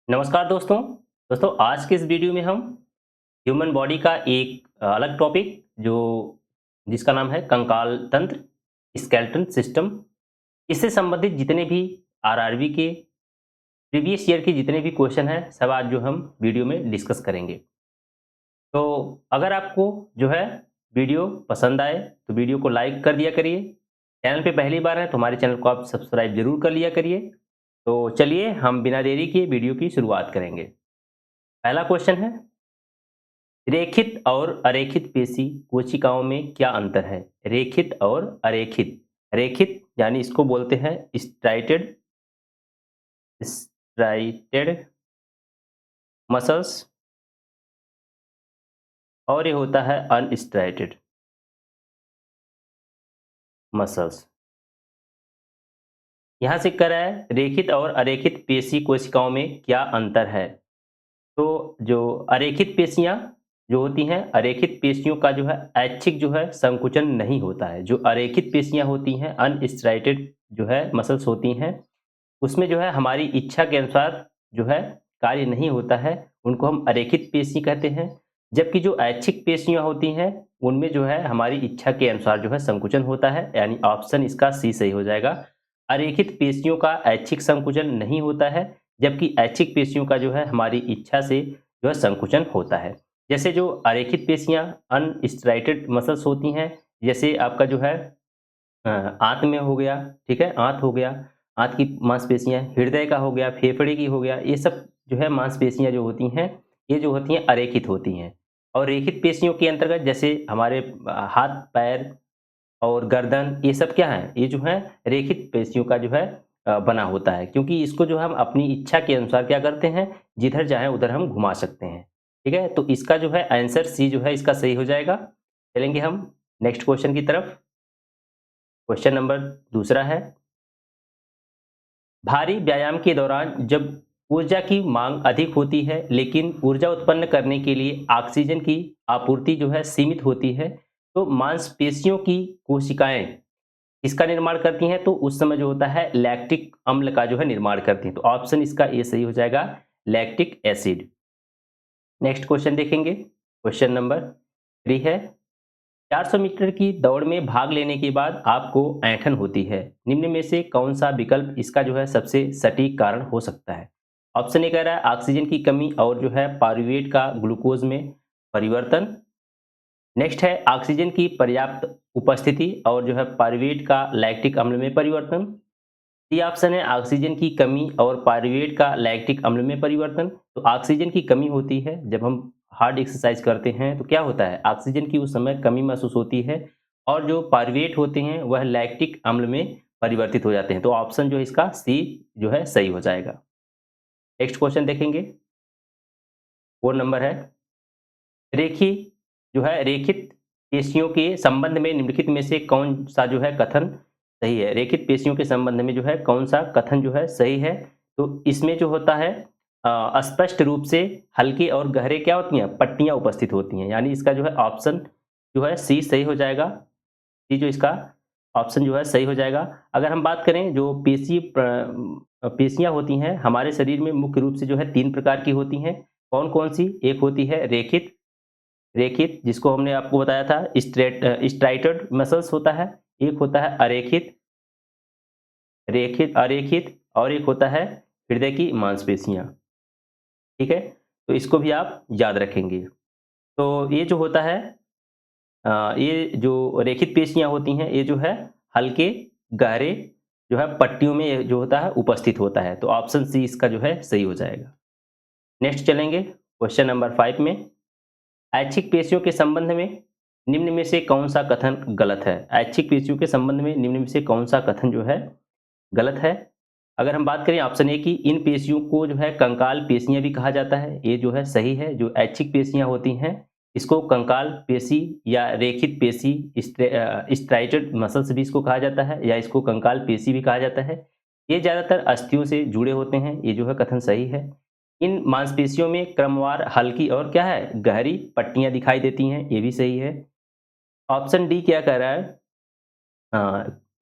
नमस्कार दोस्तों। आज के इस वीडियो में हम ह्यूमन बॉडी का एक अलग टॉपिक जो जिसका नाम है कंकाल तंत्र, स्केलेटन सिस्टम, इससे संबंधित जितने भी आरआरबी के प्रीवियस ईयर के जितने भी क्वेश्चन हैं सब आज जो हम वीडियो में डिस्कस करेंगे। तो अगर आपको जो है वीडियो पसंद आए तो वीडियो को लाइक कर दिया करिए। चैनल पे पहली बार है तो हमारे चैनल को आप सब्सक्राइब जरूर कर लिया करिए। तो चलिए हम बिना देरी के वीडियो की शुरुआत करेंगे। पहला क्वेश्चन है, रेखित और अरेखित पेशी कोशिकाओं में क्या अंतर है? रेखित और अरेखित। रेखित यानी इसको बोलते हैं स्ट्राइटेड स्ट्राइटेड मसल्स, और ये होता है अनस्ट्राइटेड मसल्स। यहां से कह रहा है रेखित और अरेखित पेशी कोशिकाओं में क्या अंतर है। तो जो अरेखित पेशियां जो होती हैं, अरेखित पेशियों का जो है ऐच्छिक जो है संकुचन नहीं होता है। जो अरेखित पेशियां होती हैं, अनस्ट्राइटेड जो है मसल्स होती हैं, उसमें जो है हमारी इच्छा के अनुसार जो है कार्य नहीं होता है, उनको हम अरेखित पेशी कहते हैं। जबकि जो ऐच्छिक पेशियां होती हैं, उनमें जो है हमारी इच्छा के अनुसार जो है संकुचन होता है, यानी ऑप्शन इसका सी सही हो जाएगा। अरेखित पेशियों का ऐच्छिक संकुचन नहीं होता है, जबकि ऐच्छिक पेशियों का जो है हमारी इच्छा से जो है संकुचन होता है। जैसे जो अरेखित पेशियां अनस्ट्राइटेड मसल्स होती हैं, जैसे आपका जो है आंत में हो गया, ठीक है? आंत हो गया, आंत की मांसपेशियाँ, हृदय का हो गया, फेफड़े की हो गया, ये सब जो है मांसपेशियाँ जो होती हैं, ये जो होती हैं अरेखित होती हैं। और रेखित पेशियों के अंतर्गत जैसे हमारे हाथ, पैर और गर्दन, ये सब क्या हैं? ये जो है रेखित पेशियों का जो है बना होता है, क्योंकि इसको जो हम अपनी इच्छा के अनुसार क्या करते हैं, जिधर चाहें उधर हम घुमा सकते हैं। ठीक है? तो इसका जो है आंसर सी जो है इसका सही हो जाएगा। चलेंगे हम नेक्स्ट क्वेश्चन की तरफ। क्वेश्चन नंबर दूसरा है, भारी व्यायाम के दौरान जब ऊर्जा की मांग अधिक होती है लेकिन ऊर्जा उत्पन्न करने के लिए ऑक्सीजन की आपूर्ति जो है सीमित होती है, तो मांसपेशियों की कोशिकाएं इसका निर्माण करती हैं, तो उस समय जो होता है लैक्टिक अम्ल का जो है निर्माण करती हैं। तो ऑप्शन इसका ए सही हो जाएगा, लैक्टिक एसिड। नेक्स्ट क्वेश्चन देखेंगे। क्वेश्चन नंबर 3 है, 400 मीटर की दौड़ में भाग लेने के बाद आपको ऐंठन होती है। निम्न में से कौन सा विकल्प इसका जो है सबसे सटीक कारण हो सकता है? ऑप्शन ए कह रहा है ऑक्सीजन की कमी और जो है पाइरूवेट का ग्लूकोज में परिवर्तन। नेक्स्ट है ऑक्सीजन की पर्याप्त उपस्थिति और जो है पाइरूवेट का लैक्टिक अम्ल में परिवर्तन। डी ऑप्शन है ऑक्सीजन की कमी और पाइरूवेट का लैक्टिक अम्ल में परिवर्तन। तो ऑक्सीजन की कमी होती है जब हम हार्ड एक्सरसाइज करते हैं, तो क्या होता है ऑक्सीजन की उस समय कमी महसूस होती है, और जो पाइरूवेट होते हैं वह लैक्टिक अम्ल में परिवर्तित हो जाते हैं। तो ऑप्शन जो है इसका सी जो है सही हो जाएगा। नेक्स्ट क्वेश्चन देखेंगे। 4 नंबर है, रेखी जो है रेखित पेशियों के संबंध में निम्नलिखित में से कौन सा जो है कथन सही है? रेखित पेशियों के संबंध में जो है कौन सा कथन जो है सही है? तो इसमें जो होता है स्पष्ट रूप से हल्के और गहरे क्या होती हैं? पट्टियाँ उपस्थित होती हैं, यानी इसका जो है ऑप्शन जो है सी सही हो जाएगा। सी जो इसका ऑप्शन जो है सही हो जाएगा। अगर हम बात करें जो पेशियाँ होती हैं हमारे शरीर में मुख्य रूप से जो है 3 प्रकार की होती हैं। कौन-कौन सी? एक होती है रेखित रेखित जिसको हमने आपको बताया था स्ट्राइटेड मसल्स होता है, एक होता है अरेखित अरेखित, और एक होता है हृदय की मांसपेशियाँ, ठीक है? तो इसको भी आप याद रखेंगे। तो ये जो होता है ये जो रेखित पेशियाँ होती हैं, ये जो है हल्के, गहरे जो है पट्टियों में ये जो होता है उपस्थित होता है। तो ऑप्शन सी इसका जो है सही हो जाएगा। नेक्स्ट चलेंगे क्वेश्चन नंबर 5 में। ऐच्छिक पेशियों के संबंध में निम्न में से कौन-सा कथन गलत है? ऐच्छिक पेशियों के संबंध में निम्न में से कौन-सा कथन जो है गलत है? अगर हम बात करें ऑप्शन ए की, इन पेशियों को जो है कंकाल पेशियाँ भी कहा जाता है, ये जो है सही है। जो ऐच्छिक पेशियाँ होती हैं, इसको कंकाल पेशी या रेखित पेशी स्ट्राइटेड मसल्स भी इसको कहा जाता है, या इसको कंकाल पेशी भी कहा जाता है। ये ज़्यादातर अस्थियों से जुड़े होते हैं, ये जो है कथन सही है। इन मांसपेशियों में क्रमवार हल्की और क्या है गहरी पट्टियाँ दिखाई देती हैं, ये भी सही है। ऑप्शन डी क्या कह रहा है?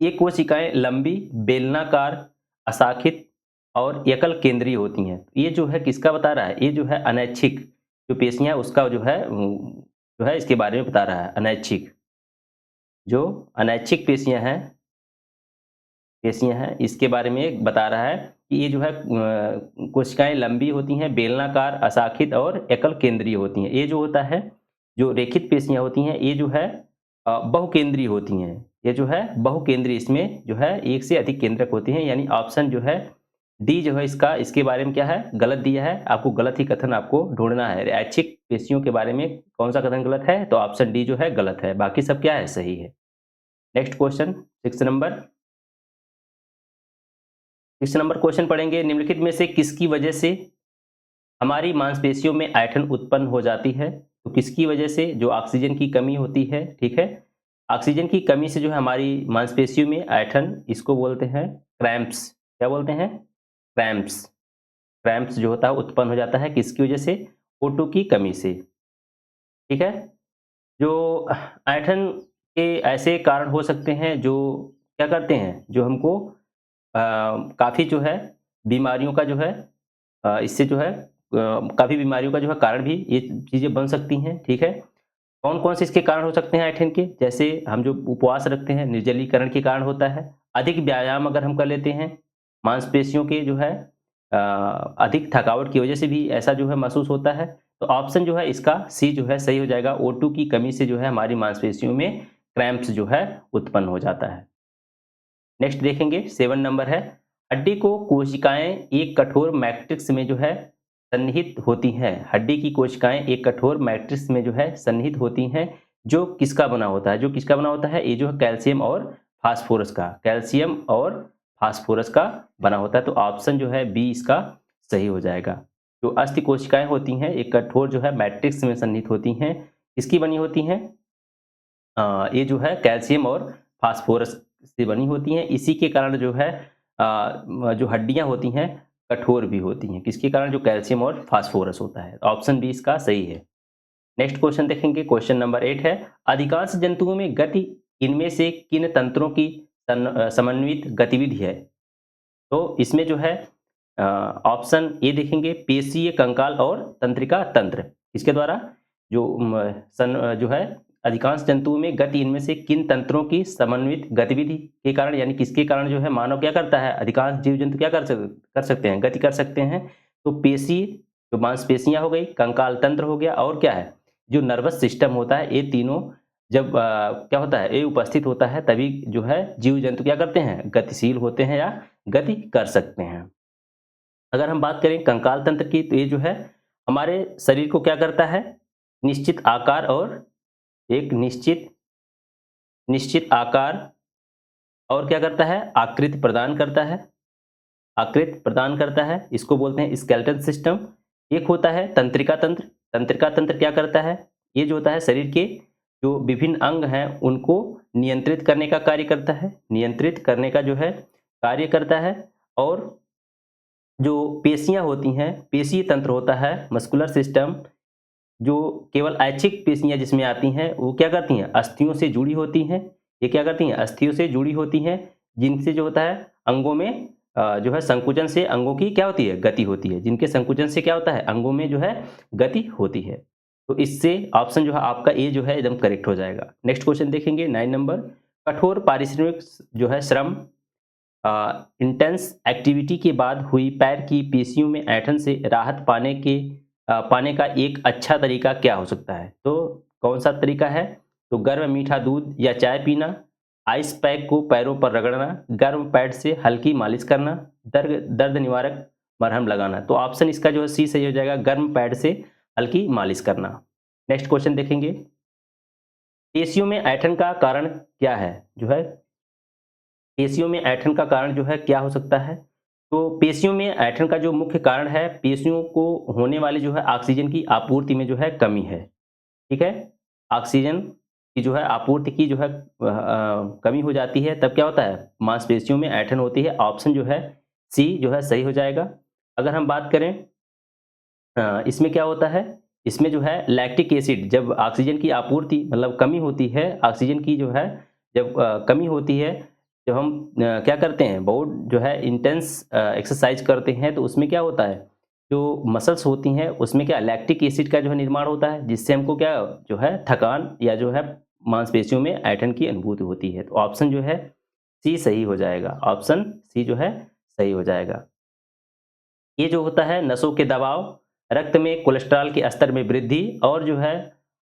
ये कोशिकाएँ लंबी, बेलनाकार, अशाखित और एकल केंद्रीय होती हैं। ये जो है किसका बता रहा है? ये जो है अनैच्छिक जो पेशियाँ उसका जो है इसके बारे में बता रहा है, अनैच्छिक। जो अनैच्छिक पेशियाँ हैं, इसके बारे में बता रहा है कि ये जो है कोशिकाएँ लंबी होती हैं, बेलनाकार, अशाखित और एकल केंद्रीय होती हैं। ये जो होता है, जो रेखित पेशियाँ होती हैं, ये जो है बहुकेंद्रीय होती हैं। ये जो है बहुकेंद्रीय, इसमें जो है एक से अधिक केंद्रक होती हैं, यानी ऑप्शन जो है डी जो है इसका, इसके बारे में क्या है? गलत दिया है। आपको गलत ही कथन आपको ढूँढना है। ऐच्छिक पेशियों के बारे में कौन-सा कथन गलत है? तो ऑप्शन डी जो है गलत है, बाकी सब क्या है? सही है। Next question 6 number. 6 number question पढ़ेंगे, निम्नलिखित में से किसकी वजह से हमारी मांसपेशियों में ऐंठन उत्पन्न हो जाती है? तो किसकी वजह से? जो ऑक्सीजन की कमी होती है, ठीक है? ऑक्सीजन की कमी से जो है हमारी मांसपेशियों में ऐंठन, इसको बोलते हैं क्रैम्प्स। क्या बोलते हैं? क्रैम्प्स। क्रैम्प्स जो होता है उत्पन्न हो जाता है किसकी वजह से? O2 की कमी से, ठीक है? जो ऐंठन के ऐसे कारण हो सकते हैं जो क्या करते हैं, जो हमको काफ़ी जो है बीमारियों का जो है इससे जो है काफ़ी बीमारियों का जो है कारण भी ये चीज़ें बन सकती हैं, ठीक है? कौन-कौन से इसके कारण हो सकते हैं ऐंठन के? जैसे हम जो उपवास रखते हैं, निर्जलीकरण के कारण होता है। अधिक व्यायाम अगर हम कर लेते हैं, मांसपेशियों के जो है अधिक थकावट की वजह से भी ऐसा जो है महसूस होता है। तो ऑप्शन जो है इसका सी जो है सही हो जाएगा। O2 की कमी से जो है हमारी मांसपेशियों में क्रैम्प्स जो है उत्पन्न हो जाता है। नेक्स्ट देखेंगे 7 नंबर है, हड्डी को कोशिकाएँ एक कठोर मैट्रिक्स में जो है सन्निहित होती हैं। हड्डी की कोशिकाएँ एक कठोर मैट्रिक्स में जो है सन्निहित होती हैं, जो किसका बना होता है? जो किसका बना होता है? ये जो है कैल्शियम और फास्फोरस का, कैल्शियम और फास्फोरस का बना होता है। तो ऑप्शन जो है बी इसका सही हो जाएगा। जो अस्थि कोशिकाएँ होती हैं, एक कठोर जो है मैट्रिक्स में सन्निहित होती हैं, किसकी बनी होती हैं? ये जो है कैल्शियम और फास्फोरस से बनी होती हैं। इसी के कारण जो है जो हड्डियाँ होती हैं कठोर भी होती हैं। किसके कारण? जो कैल्शियम और फास्फोरस होता है। ऑप्शन बी इसका सही है। नेक्स्ट क्वेश्चन देखेंगे, क्वेश्चन नंबर 8 है, अधिकांश जंतुओं में गति इनमें से किन तंत्रों की समन्वित गतिविधि है? तो इसमें जो है ऑप्शन ए देखेंगे, पेशीय, कंकाल और तंत्रिका तंत्र। इसके द्वारा जो जो है अधिकांश जंतुओं में गति इनमें से किन तंत्रों की समन्वित गतिविधि के कारण, यानी किसके कारण जो है मानव क्या करता है, अधिकांश जीव जंतु क्या कर सकते हैं, गति कर सकते हैं। तो पेशी, जो मांसपेशियां हो गई, कंकाल तंत्र हो गया, और क्या है, जो नर्वस सिस्टम होता है, ये तीनों जब क्या होता है, ये उपस्थित होता है, तभी जो है जीव जंतु क्या करते हैं, गतिशील होते हैं या गति कर सकते हैं। अगर हम बात करें कंकाल तंत्र की, तो ये जो है हमारे शरीर को क्या करता है, निश्चित आकार और एक निश्चित निश्चित आकार और क्या करता है, आकृति प्रदान करता है। आकृति प्रदान करता है, इसको बोलते हैं स्केलेटल सिस्टम। एक होता है तंत्रिका तंत्र। तंत्रिका तंत्र क्या करता है, ये जो होता है शरीर के जो विभिन्न अंग हैं उनको नियंत्रित करने का कार्य करता है, नियंत्रित करने का जो है कार्य करता है। और जो पेशियां होती हैं, पेशीय तंत्र होता है, मस्कुलर सिस्टम, जो केवल ऐच्छिक पेशियाँ जिसमें आती हैं, वो क्या करती हैं, अस्थियों से जुड़ी होती हैं। ये क्या करती हैं, अस्थियों से जुड़ी होती हैं, जिनसे जो होता है अंगों में जो है संकुचन से अंगों की क्या होती है, गति होती है। जिनके संकुचन से क्या होता है, अंगों में जो है गति होती है। तो इससे ऑप्शन जो है आपका ए जो है एकदम करेक्ट हो जाएगा। नेक्स्ट क्वेश्चन देखेंगे 9 नंबर, कठोर पारिश्रमिक जो है श्रम, इंटेंस एक्टिविटी के बाद हुई पैर की पेशियों में ऐंठन से राहत पाने का एक अच्छा तरीका क्या हो सकता है? तो कौन सा तरीका है? तो गर्म मीठा दूध या चाय पीना, आइस पैक को पैरों पर रगड़ना, गर्म पैड से हल्की मालिश करना, दर्द निवारक मरहम लगाना। तो ऑप्शन इसका जो है सी सही हो जाएगा, गर्म पैड से हल्की मालिश करना। नेक्स्ट क्वेश्चन देखेंगे, पेशियों में ऐंठन का कारण क्या है? जो है पेशियों में ऐंठन का कारण जो है क्या हो सकता है? तो पेशियों में ऐंठन का जो मुख्य कारण है, पेशियों को होने वाली जो है ऑक्सीजन की आपूर्ति में जो है कमी है। ठीक है? ऑक्सीजन की जो है आपूर्ति की जो है कमी हो जाती है, तब क्या होता है, मांसपेशियों में ऐंठन होती है। ऑप्शन जो है सी जो है सही हो जाएगा। अगर हम बात करें इसमें क्या होता है, इसमें जो है लैक्टिक एसिड, जब ऑक्सीजन की आपूर्ति मतलब कमी होती है, ऑक्सीजन की जो है जब कमी होती है, जब हम क्या करते हैं, बहुत जो है इंटेंस एक्सरसाइज करते हैं, तो उसमें क्या होता है, जो मसल्स होती हैं उसमें क्या लैक्टिक एसिड का जो है निर्माण होता है, जिससे हमको क्या जो है थकान या जो है मांसपेशियों में ऐंठन की अनुभूति होती है। तो ऑप्शन जो है सी सही हो जाएगा, ऑप्शन सी जो है सही हो जाएगा। ये जो होता है नसों के दबाव, रक्त में कोलेस्ट्रॉल के स्तर में वृद्धि और जो है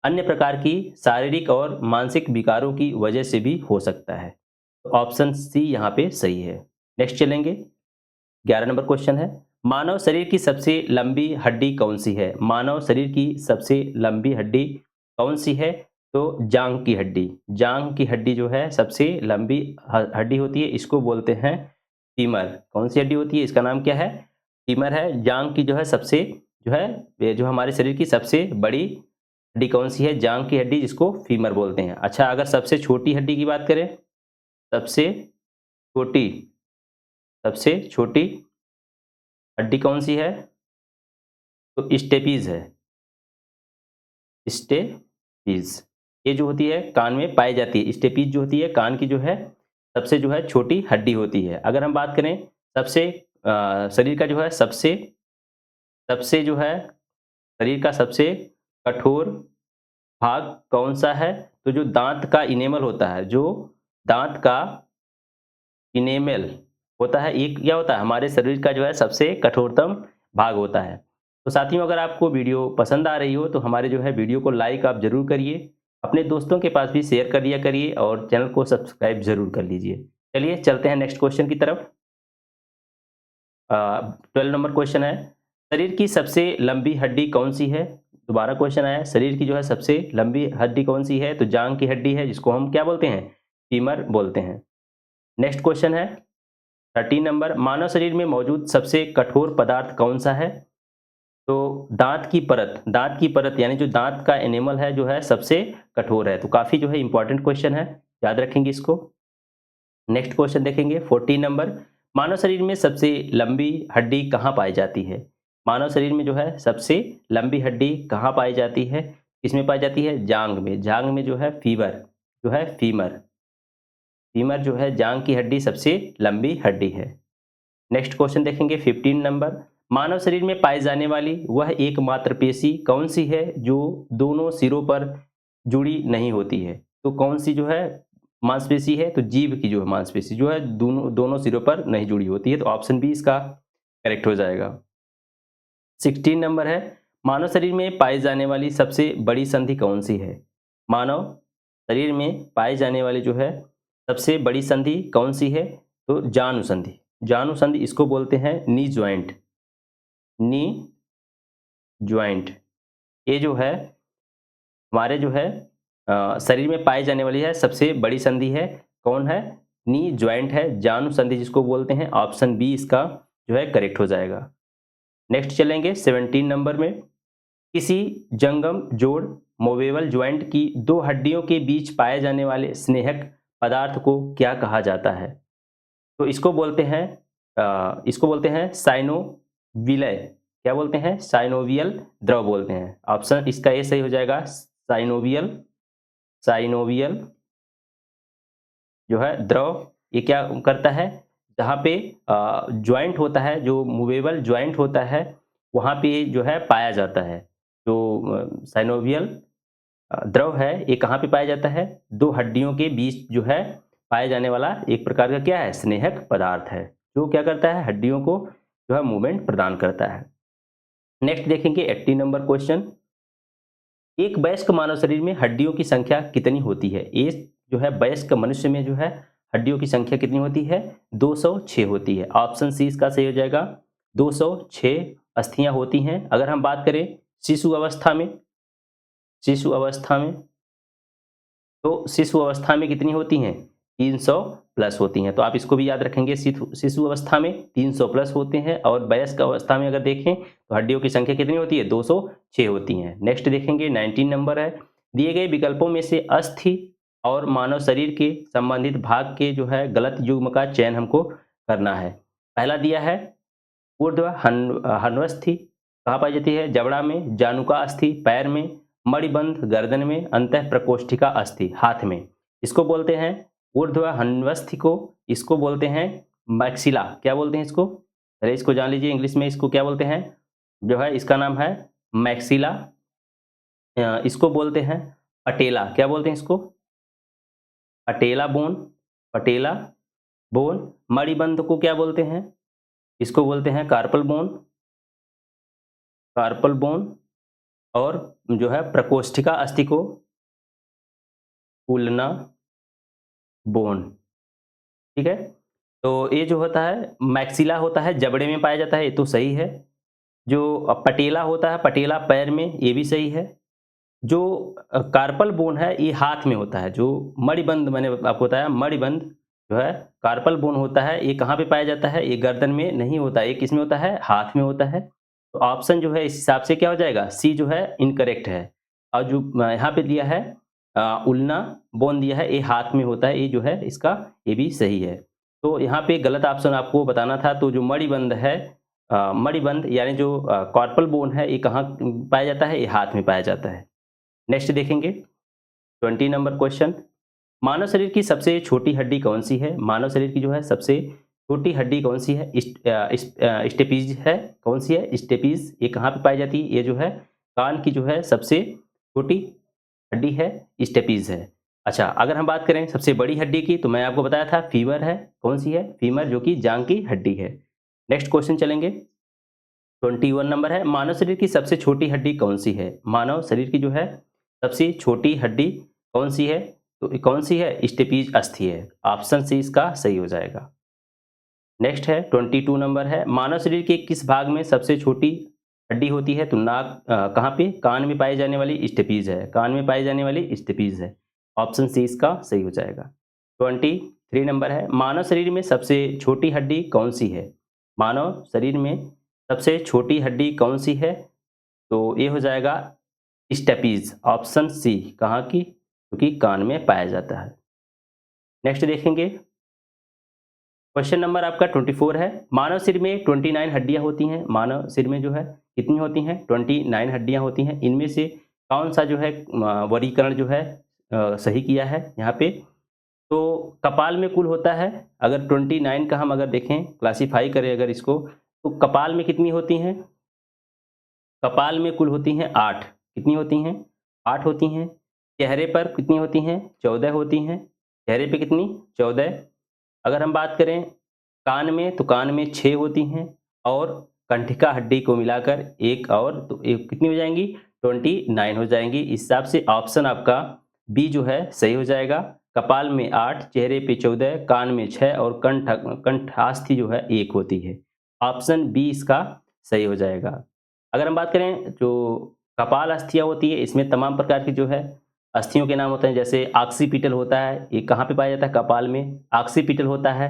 अन्य प्रकार की शारीरिक और मानसिक विकारों की वजह से भी हो सकता है। तो ऑप्शन सी यहाँ पे सही है। नेक्स्ट चलेंगे, 11 नंबर क्वेश्चन है, मानव शरीर की सबसे लंबी हड्डी कौन सी है? मानव शरीर की सबसे लंबी हड्डी कौन सी है? तो जांघ की हड्डी। जांघ की हड्डी जो है सबसे लंबी हड्डी होती है, इसको बोलते हैं फीमर। कौन सी हड्डी होती है, इसका नाम क्या है? फीमर है। जांघ की जो है सबसे जो है ये जो हमारे शरीर की सबसे बड़ी हड्डी कौन सी है? जांघ की हड्डी, जिसको फीमर बोलते हैं। अच्छा, अगर सबसे छोटी हड्डी की बात करें, सबसे छोटी सबसे छोटी हड्डी कौन सी है? तो स्टेपीज है, स्टेपीज। ये जो होती है कान में पाई जाती है। स्टेपीज जो होती है कान की जो है सबसे जो है छोटी हड्डी होती है। अगर हम बात करें सबसे शरीर का जो है सबसे सबसे जो है शरीर का सबसे कठोर भाग कौन सा है? तो जो दांत का इनेमल होता है, जो दांत का इनेमल होता है, ये क्या होता है, हमारे शरीर का जो है सबसे कठोरतम भाग होता है। तो साथियों, अगर आपको वीडियो पसंद आ रही हो तो हमारे जो है वीडियो को लाइक आप ज़रूर करिए, अपने दोस्तों के पास भी शेयर कर दिया करिए और चैनल को सब्सक्राइब ज़रूर कर लीजिए। चलिए चलते हैं नेक्स्ट क्वेश्चन की तरफ। 12 नंबर क्वेश्चन है, शरीर की सबसे लंबी हड्डी कौन सी है? दोबारा क्वेश्चन आया, शरीर की जो है सबसे लंबी हड्डी कौन सी है? तो जांघ की हड्डी है, जिसको हम क्या बोलते हैं? फीमर बोलते हैं। नेक्स्ट क्वेश्चन है 13 नंबर, मानव शरीर में मौजूद सबसे कठोर पदार्थ कौन सा है? तो दांत की परत यानी जो दांत का एनिमल है जो है सबसे कठोर है। तो काफ़ी जो है इंपॉर्टेंट क्वेश्चन है, याद रखेंगे इसको। नेक्स्ट क्वेश्चन देखेंगे 14 नंबर, मानव शरीर में सबसे लंबी हड्डी कहाँ पाई जाती है? मानव शरीर में जो है सबसे लंबी हड्डी कहाँ पाई जाती है? किसमें पाई जाती है? जांघ में। जांघ में जो है फीमर फीमर जो है जांघ की हड्डी सबसे लंबी हड्डी है। नेक्स्ट क्वेश्चन देखेंगे 15 नंबर, मानव शरीर में पाई जाने वाली वह एकमात्र पेशी कौन सी है जो दोनों सिरों पर जुड़ी नहीं होती है? तो कौन सी जो है मांसपेशी है? तो जीभ की जो है मांसपेशी जो है दोनों दोनों सिरों पर नहीं जुड़ी होती है। तो ऑप्शन बी इसका करेक्ट हो जाएगा। 16 नंबर है, मानव शरीर में पाई जाने वाली सबसे बड़ी संधि कौन सी है? मानव शरीर में पाई जाने वाली जो है सबसे बड़ी संधि कौन सी है? तो जानु संधि। जानु संधि इसको बोलते हैं नी ज्वाइंट। नी ज्वाइंट ये जो है हमारे जो है शरीर में पाई जाने वाली है सबसे बड़ी संधि है। कौन है? नी ज्वाइंट है, जानु संधि जिसको बोलते हैं। ऑप्शन बी इसका जो है करेक्ट हो जाएगा। नेक्स्ट चलेंगे 17 नंबर में, किसी जंगम जोड़ मूवेबल ज्वाइंट की दो हड्डियों के बीच पाए जाने वाले स्नेहक पदार्थ को क्या कहा जाता है? तो इसको बोलते हैं साइनोविलय। क्या बोलते हैं? साइनोवियल द्रव बोलते हैं। ऑप्शन इसका ए सही हो जाएगा, साइनोवियल। साइनोवियल जो है द्रव, ये क्या करता है, जहाँ पे ज्वाइंट होता है, जो मूवेबल ज्वाइंट होता है, वहाँ पे जो है पाया जाता है। तो साइनोवियल द्रव है, ये कहाँ पे पाया जाता है? दो हड्डियों के बीच जो है पाया जाने वाला एक प्रकार का क्या है? स्नेहक पदार्थ है, जो क्या करता है? हड्डियों को जो है मूवमेंट प्रदान करता है। नेक्स्ट देखेंगे 80 नंबर क्वेश्चन, एक वयस्क मानव शरीर में हड्डियों की संख्या कितनी होती है? एक जो है वयस्क मनुष्य में जो है हड्डियों की संख्या कितनी होती है? 206 होती है। ऑप्शन सी इसका सही हो जाएगा, 206 अस्थियां होती हैं। अगर हम बात करें शिशु अवस्था में, शिशु अवस्था में तो शिशु अवस्था में कितनी होती हैं? 300 प्लस होती हैं। तो आप इसको भी याद रखेंगे, शिशु अवस्था में 300 प्लस होते हैं और वयस्क अवस्था में अगर देखें तो हड्डियों की संख्या कितनी होती है? 206 होती हैं। नेक्स्ट देखेंगे 19 नंबर है, दिए गए विकल्पों में से अस्थि और मानव शरीर के संबंधित भाग के जो है गलत युग्म का चयन हमको करना है। पहला दिया है ऊर्ध्व हन्वस्थि, कहाँ पाई जाती है? जबड़ा में। जानुका अस्थि पैर में। मणिबंध गर्दन में। अंतः प्रकोष्ठिका अस्थि हाथ में। इसको बोलते हैं ऊर्ध्व हन्वस्थ को इसको बोलते हैं मैक्सिला। क्या बोलते हैं इसको? अरे इसको जान लीजिए, इंग्लिश में इसको क्या बोलते हैं? जो है इसका नाम है मैक्सिला। इसको बोलते हैं पटेला। क्या बोलते हैं इसको? पटेला बोन। पटेला बोन। मणिबंध को क्या बोलते हैं? इसको बोलते हैं कार्पल बोन। Carpal bone. और जो है प्रकोष्ठिका अस्थि को उल्ना बोन। ठीक है। तो ये जो होता है मैक्सिला होता है जबड़े में पाया जाता है, ये तो सही है। जो पटेला होता है, पटेला पैर में, ये भी सही है। जो कार्पल बोन है ये हाथ में होता है। जो मणिबंध मैंने आपको बताया, मणिबंध जो है कार्पल बोन होता है, ये कहाँ पे पाया जाता है? ये गर्दन में नहीं होता है, ये किस में होता है? हाथ में होता है। तो ऑप्शन जो है इस हिसाब से क्या हो जाएगा? सी जो है इनकरेक्ट है। और जो यहाँ पे दिया है उल्ना बोन दिया है, ये हाथ में होता है, ये जो है इसका ये भी सही है। तो यहाँ पे गलत ऑप्शन आपको बताना था। तो जो मणिबंध है, मणिबंध यानी जो कार्पल बोन है, ये कहाँ पाया जाता है? ये हाथ में पाया जाता है। नेक्स्ट देखेंगे 20 नंबर क्वेश्चन। मानव शरीर की सबसे छोटी हड्डी कौन सी है? मानव शरीर की जो है सबसे छोटी हड्डी कौन सी है? स्टेपीज है। कौन सी है? स्टेपीज। ये कहाँ पे पाई जाती है? ये जो है कान की जो है सबसे छोटी हड्डी है, स्टेपीज है। अच्छा, अगर हम बात करें सबसे बड़ी हड्डी की, तो मैं आपको बताया था फीमर है। कौन सी है? फीमर, जो कि जांग की हड्डी है। नेक्स्ट क्वेश्चन चलेंगे। 21 नंबर है, मानव शरीर की सबसे छोटी हड्डी कौन सी है? मानव शरीर की जो है सबसे छोटी हड्डी कौन सी है? तो ये कौन सी है? स्टेपीज अस्थि है। ऑप्शन सी इसका सही हो जाएगा। नेक्स्ट है 22 नंबर है, मानव शरीर के किस भाग में सबसे छोटी हड्डी होती है? तो नाक कहाँ पे? कान में पाई जाने वाली स्टेपीज है। कान में पाई जाने वाली स्टेपीज है। ऑप्शन सी इसका सही हो जाएगा। 23 नंबर है, मानव शरीर में सबसे छोटी हड्डी कौन सी है? मानव शरीर में सबसे छोटी हड्डी कौन सी है? तो ये हो जाएगा स्टेपीज। ऑप्शन सी, कहाँ की? क्योंकि कान में पाया जाता है। नेक्स्ट देखेंगे, क्वेश्चन नंबर आपका 24 है, मानव शरीर में 29 हड्डियां होती हैं। मानव शरीर में जो है कितनी होती हैं? 29 हड्डियां होती हैं। इनमें से कौन सा जो है वर्गीकरण जो है सही किया है यहाँ पे? तो कपाल में कुल होता है, अगर 29 का हम अगर देखें, क्लासीफाई करें अगर इसको, तो कपाल में कितनी होती हैं? कपाल में कुल होती हैं 8। कितनी होती हैं? 8 होती हैं। चेहरे पर कितनी होती हैं? 14 होती हैं। चेहरे पे कितनी? 14। अगर हम बात करें कान में, तो कान में 6 होती हैं। और कंठिका हड्डी को मिलाकर एक और, तो एक कितनी हो जाएंगी? 29 हो जाएंगी। इस हिसाब से ऑप्शन आपका बी जो है सही हो जाएगा। कपाल में 8, चेहरे पे 14, कान में 6 और कंठास्थि जो है 1 होती है। ऑप्शन बी इसका सही हो जाएगा। अगर हम बात करें जो कपाल अस्थियाँ होती है, इसमें तमाम प्रकार की जो है अस्थियों के नाम होते हैं। जैसे ऑक्सीपिटल होता है, ये कहाँ पे पाया जाता है? कपाल में। ऑक्सीपिटल होता है।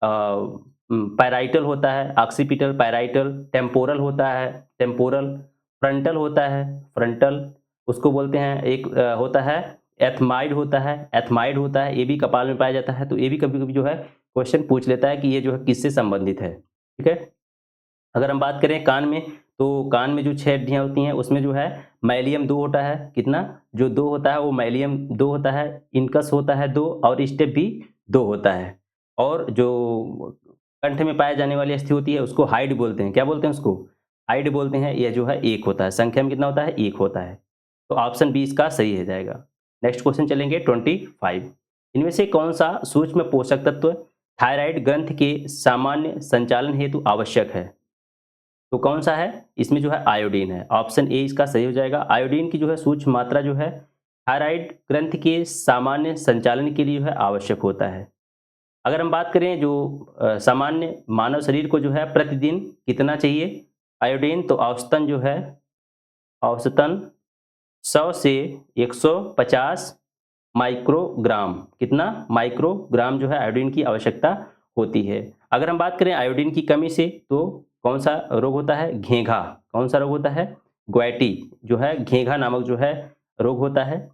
पैराइटल होता है, ऑक्सीपिटल, पैराइटल। टेम्पोरल होता है, टेम्पोरल। फ्रंटल होता है, फ्रंटल। उसको बोलते हैं एक होता है एथमाइड होता है, एथमाइड होता है, ये भी कपाल में पाया जाता है। तो ये भी कभी-कभी जो है क्वेश्चन पूछ लेता है कि ये जो है किससे संबंधित है। ठीक है। अगर हम बात करें कान में, तो कान में जो 6 हड्डियाँ होती हैं, उसमें जो है माइलियम 2 होता है। कितना? जो 2 होता है वो माइलियम 2 होता है। इनकस होता है 2 और स्टेप भी 2 होता है। और जो कंठ में पाए जाने वाली अस्थि होती है उसको हाइड बोलते हैं। क्या बोलते हैं उसको? हाइड बोलते हैं। यह जो है 1 होता है। संख्या में कितना होता है? 1 होता है। तो ऑप्शन बी इसका सही हो जाएगा। नेक्स्ट क्वेश्चन चलेंगे 25। इनमें से कौन सा सूक्ष्म पोषक तत्व थायराइड ग्रंथ के सामान्य संचालन हेतु आवश्यक है? तो कौन सा है? इसमें जो है आयोडीन है। ऑप्शन ए इसका सही हो जाएगा। आयोडीन की जो है सूक्ष्म मात्रा जो है थायराइड ग्रंथ के सामान्य संचालन के लिए जो है आवश्यक होता है। अगर हम बात करें जो सामान्य मानव शरीर को जो है प्रतिदिन कितना चाहिए आयोडीन, तो औसतन जो है, औसतन 100 से 150 माइक्रोग्राम। कितना? माइक्रोग्राम जो है आयोडीन की आवश्यकता होती है। अगर हम बात करें आयोडीन की कमी से, तो कौन सा रोग होता है? घेंघा। कौन सा रोग होता है? ग्वैटी जो है, घेंघा नामक जो है रोग होता है।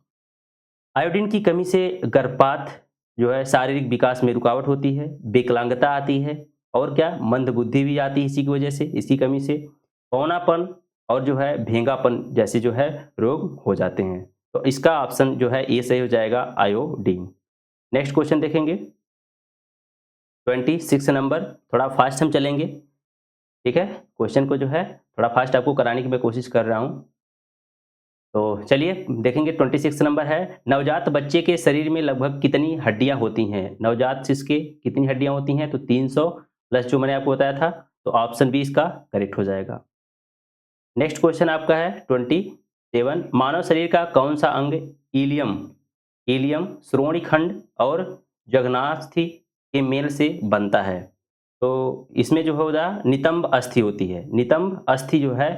आयोडीन की कमी से गर्भपात जो है, शारीरिक विकास में रुकावट होती है, विकलांगता आती है, और क्या? मंदबुद्धि भी आती है इसी की वजह से, इसकी कमी से बौनापन और जो है भेंगापन जैसे जो है रोग हो जाते हैं। तो इसका ऑप्शन जो है ये सही हो जाएगा, आयोडीन। नेक्स्ट क्वेश्चन देखेंगे 26 नंबर, थोड़ा फास्ट हम चलेंगे, ठीक है। क्वेश्चन को जो है थोड़ा फास्ट आपको कराने की मैं कोशिश कर रहा हूँ। तो चलिए देखेंगे 26 नंबर है, नवजात बच्चे के शरीर में लगभग कितनी हड्डियां होती हैं? नवजात शिशु के कितनी हड्डियां होती हैं? तो 300 प्लस जो मैंने आपको बताया था, तो ऑप्शन बी इसका करेक्ट हो जाएगा। नेक्स्ट क्वेश्चन आपका है 27, मानव शरीर का कौन सा अंग इलियम इलियम श्रोणि खंड और जघनास्थि के मेल से बनता है? तो इसमें जो होगा नितंब अस्थि होती है, नितंब अस्थि जो है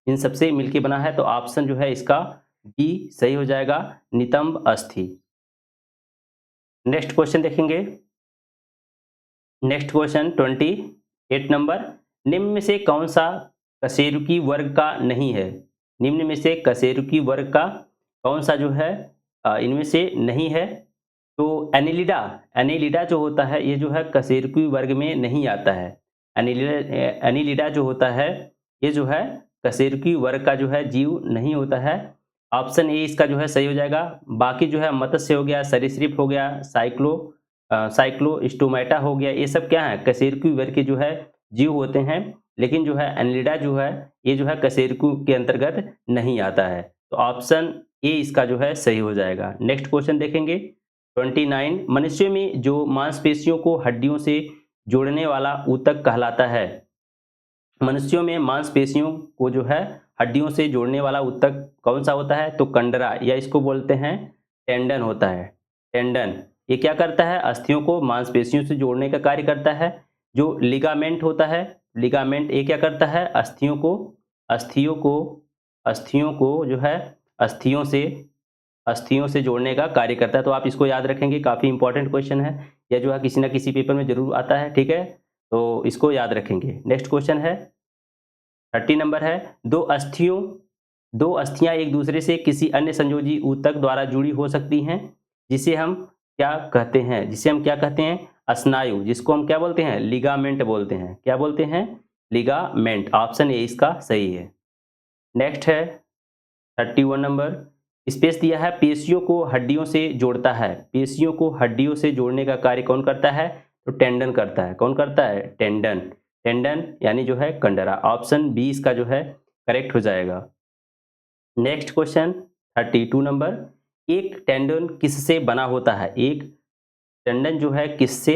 इन सबसे मिलके बना है, तो ऑप्शन जो है इसका बी सही हो जाएगा, नितंब अस्थि। नेक्स्ट क्वेश्चन देखेंगे, नेक्स्ट क्वेश्चन 28 नंबर, निम्न में से कौन सा कशेरुकी वर्ग का नहीं है? निम्न में से कशेरुकी वर्ग का कौन सा जो है इनमें से नहीं है? तो एनिलिडा, एनिलिडा जो होता है ये जो है कशेरुकी वर्ग में नहीं आता है। एनिलिडा एनिलिडा जो होता है ये जो है कशेरुकी वर्ग का जो है जीव नहीं होता है। ऑप्शन ए इसका जो है सही हो जाएगा। बाकी जो है मत्स्य हो गया, सरीसृप हो गया, साइक्लोस्टोमेटा हो गया, ये सब क्या है कशेरुकी वर्ग के जो है जीव होते हैं, लेकिन जो है एनिलिडा जो है ये जो है कशेरुकी के अंतर्गत नहीं आता है। तो ऑप्शन ए इसका जो है सही हो जाएगा। नेक्स्ट क्वेश्चन देखेंगे 29, मनुष्य में जो मांसपेशियों को हड्डियों से जोड़ने वाला ऊतक कहलाता है? मनुष्यों में मांसपेशियों को जो है हड्डियों से जोड़ने वाला ऊतक कौन सा होता है? तो कंडरा, या इसको बोलते हैं टेंडन होता है। टेंडन ये क्या करता है? अस्थियों को मांसपेशियों से जोड़ने का कार्य करता है। जो लिगामेंट होता है, लिगामेंट ये क्या करता है? अस्थियों को जो है अस्थियों से जोड़ने का कार्य करता है। तो आप इसको याद रखेंगे, काफ़ी इंपॉर्टेंट क्वेश्चन है, या जो है किसी ना किसी पेपर में जरूर आता है, ठीक है, तो इसको याद रखेंगे। नेक्स्ट क्वेश्चन है 30 नंबर है, दो अस्थियां एक दूसरे से किसी अन्य संयोजी ऊतक द्वारा जुड़ी हो सकती हैं, जिसे हम क्या कहते हैं? स्नायु, जिसको हम क्या बोलते हैं? लिगामेंट बोलते हैं। क्या बोलते हैं? लिगामेंट। ऑप्शन ए इसका सही है। नेक्स्ट है 31 नंबर, स्पेस दिया है, पेशियों को हड्डियों से जोड़ता है। पेशियों को हड्डियों से जोड़ने का कार्य कौन करता है? तो टेंडन करता है। कौन करता है? टेंडन। टेंडन यानी जो है कंडरा। ऑप्शन बी इसका जो है करेक्ट हो जाएगा। नेक्स्ट क्वेश्चन 32 नंबर, एक टेंडन किससे बना होता है? एक टेंडन जो है किससे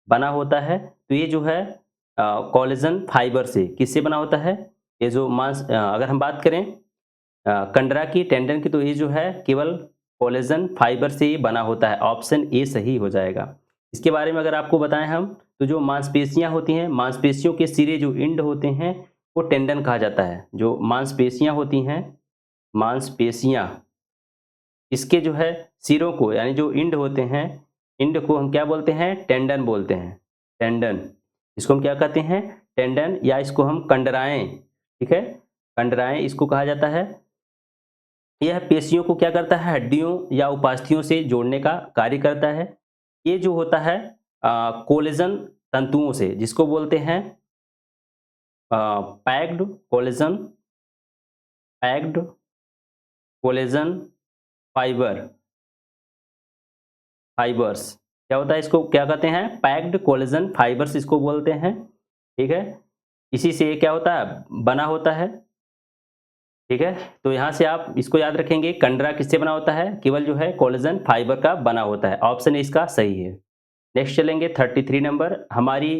बना होता है? तो ये जो है कोलेजन फाइबर से। किससे बना होता है? ये जो अगर हम बात करें कंडरा की, टेंडन की, तो ये जो है केवल कोलेजन फाइबर से ही बना होता है। ऑप्शन ए सही हो जाएगा। इसके बारे में अगर आपको बताएं हम, तो जो मांसपेशियां होती हैं, मांसपेशियों के सिरे जो इंड होते हैं वो टेंडन कहा जाता है। जो मांसपेशियां होती हैं, मांसपेशियां, इसके जो है सिरों को, यानी जो इंड होते हैं, इंड को हम क्या बोलते हैं? टेंडन बोलते हैं। टेंडन, इसको हम क्या कहते हैं? टेंडन, या इसको हम कंडराएं, ठीक है, कंडराएं इसको कहा जाता है। यह पेशियों को क्या करता है? हड्डियों या उपास्थियों से जोड़ने का कार्य करता है। ये जो होता है कोलेजन तंतुओं से, जिसको बोलते हैं packed collagen, packed collagen fibres. क्या होता है? इसको क्या कहते हैं? पैक्ड कोलेजन फाइबर्स इसको बोलते हैं, ठीक है। इसी से ये क्या होता है? बना होता है, ठीक है। तो यहाँ से आप इसको याद रखेंगे, कंडरा किससे बना होता है? केवल जो है कोलेजन फाइबर का बना होता है। ऑप्शन इसका सही है। नेक्स्ट चलेंगे 33 नंबर, हमारी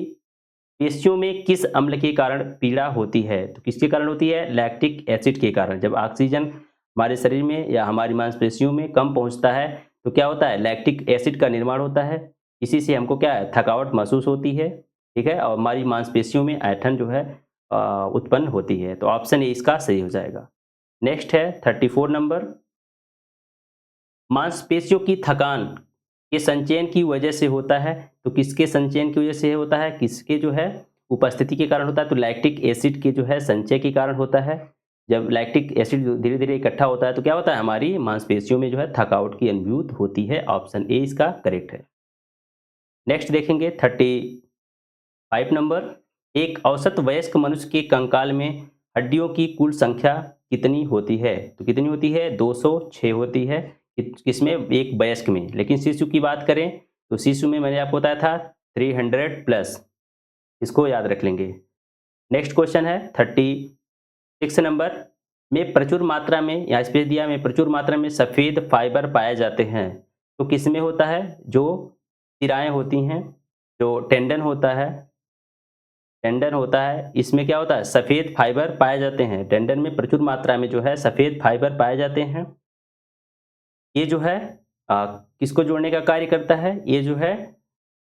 पेशियों में किस अम्ल के कारण पीड़ा होती है? तो किसके कारण होती है? लैक्टिक एसिड के कारण। जब ऑक्सीजन हमारे शरीर में या हमारी मांसपेशियों में कम पहुंचता है तो क्या होता है? लैक्टिक एसिड का निर्माण होता है। इसी से हमको क्या है? थकावट महसूस होती है, ठीक है, और हमारी मांसपेशियों में ऐंठन जो है उत्पन्न होती है। तो ऑप्शन ए इसका सही हो जाएगा। नेक्स्ट है 34 नंबर, मांसपेशियों की थकान के संचयन की वजह से होता है। तो किसके संचयन की वजह से होता है? किसके जो है उपस्थिति के कारण होता है? तो लैक्टिक एसिड के जो है संचय के कारण होता है। जब लैक्टिक एसिड धीरे धीरे इकट्ठा होता है तो क्या होता है? हमारी मांसपेशियों में जो है थकावट की अनुभूति होती है। ऑप्शन ए इसका करेक्ट है। नेक्स्ट देखेंगे 35 नंबर, एक औसत वयस्क मनुष्य के कंकाल में हड्डियों की कुल संख्या कितनी होती है? तो कितनी होती है? 206 होती है। किसमें? एक वयस्क में। लेकिन शिशु की बात करें तो शिशु में मैंने आपको बताया था 300 प्लस, इसको याद रख लेंगे। नेक्स्ट क्वेश्चन है 36 नंबर में प्रचुर मात्रा में, यहाँ स्पेस दिया में, प्रचुर मात्रा में सफ़ेद फाइबर पाए जाते हैं। तो किस में होता है? जो सिराएँ होती हैं, जो टेंडन होता है, इसमें क्या होता है? सफ़ेद फाइबर पाए जाते हैं। टेंडन में प्रचुर मात्रा में जो है सफ़ेद फाइबर पाए जाते हैं। ये जो है किसको जोड़ने का कार्य करता है? ये जो है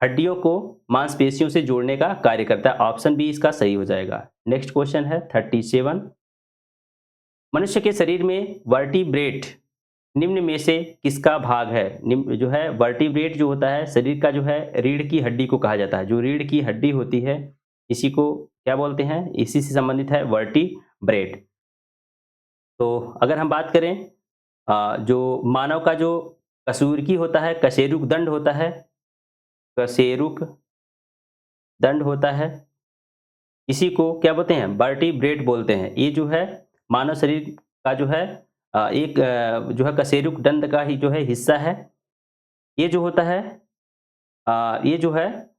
हड्डियों को मांसपेशियों से जोड़ने का कार्य करता है। ऑप्शन बी इसका सही हो जाएगा। नेक्स्ट क्वेश्चन है 37, मनुष्य के शरीर में वर्टिब्रेट निम्न में से किसका भाग है? निम्न जो है वर्टिब्रेट जो होता है शरीर का, जो है रीढ़ की हड्डी को कहा जाता है। जो रीढ़ की हड्डी होती है इसी को क्या बोलते हैं? इसी से संबंधित है वर्टिब्रेट। तो अगर हम बात करें जो मानव का जो कशेरुकी होता है, कशेरुक दंड होता है, कशेरुक दंड होता है, इसी को क्या बोलते हैं? वर्टिब्रेट बोलते हैं। ये जो है मानव शरीर का जो है एक जो है कशेरुक दंड का ही जो है हिस्सा है। ये जो होता है ये जो है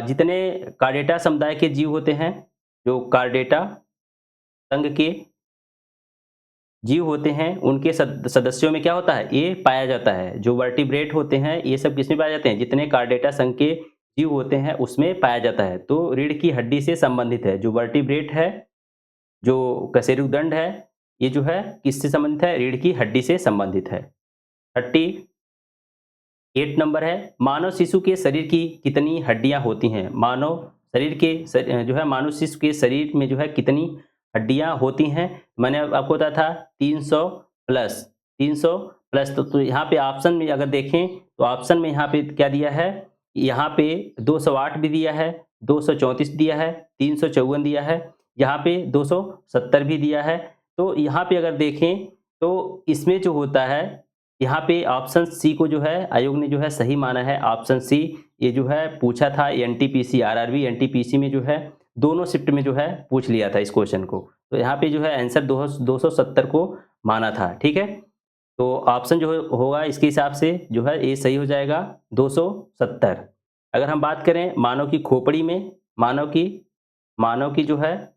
जितने कार्डेटा समुदाय के जीव होते हैं, जो कार्डेटा संघ के जीव होते हैं, उनके सदस्यों में क्या होता है? ये पाया जाता है। जो वर्टिब्रेट होते हैं ये सब किसमें पाए जाते हैं? जितने कार्डेटा संघ के जीव होते हैं उसमें पाया जाता है। तो रीढ़ की हड्डी से संबंधित है। जो वर्टिब्रेट है, जो कशेरुकदंड है, ये जो है किससे संबंधित है? रीढ़ की हड्डी से संबंधित है। 38 नंबर है, मानव शिशु के शरीर की कितनी हड्डियां होती हैं? मानव शरीर के जो है मानव शिशु के शरीर में जो है कितनी हड्डियां होती हैं? मैंने आपको बताया था 300 प्लस, 300 प्लस। तो यहाँ पे ऑप्शन में अगर देखें तो ऑप्शन में यहाँ पे क्या दिया है? यहाँ पे 208 भी दिया है, 234 दिया है, 354 दिया है, यहाँ पे 270 भी दिया है। तो यहाँ पे अगर देखें तो इसमें जो होता है, यहाँ पे ऑप्शन सी को जो है आयोग ने जो है सही माना है। ऑप्शन सी ये जो है पूछा था एनटीपीसी, आरआरबी एनटीपीसी में जो है दोनों शिफ्ट में जो है पूछ लिया था इस क्वेश्चन को। तो यहाँ पे जो है आंसर 270 को माना था। ठीक है, तो ऑप्शन जो होगा इसके हिसाब से जो है ये सही हो जाएगा 270। अगर हम बात करें मानव की खोपड़ी में, मानव की जो है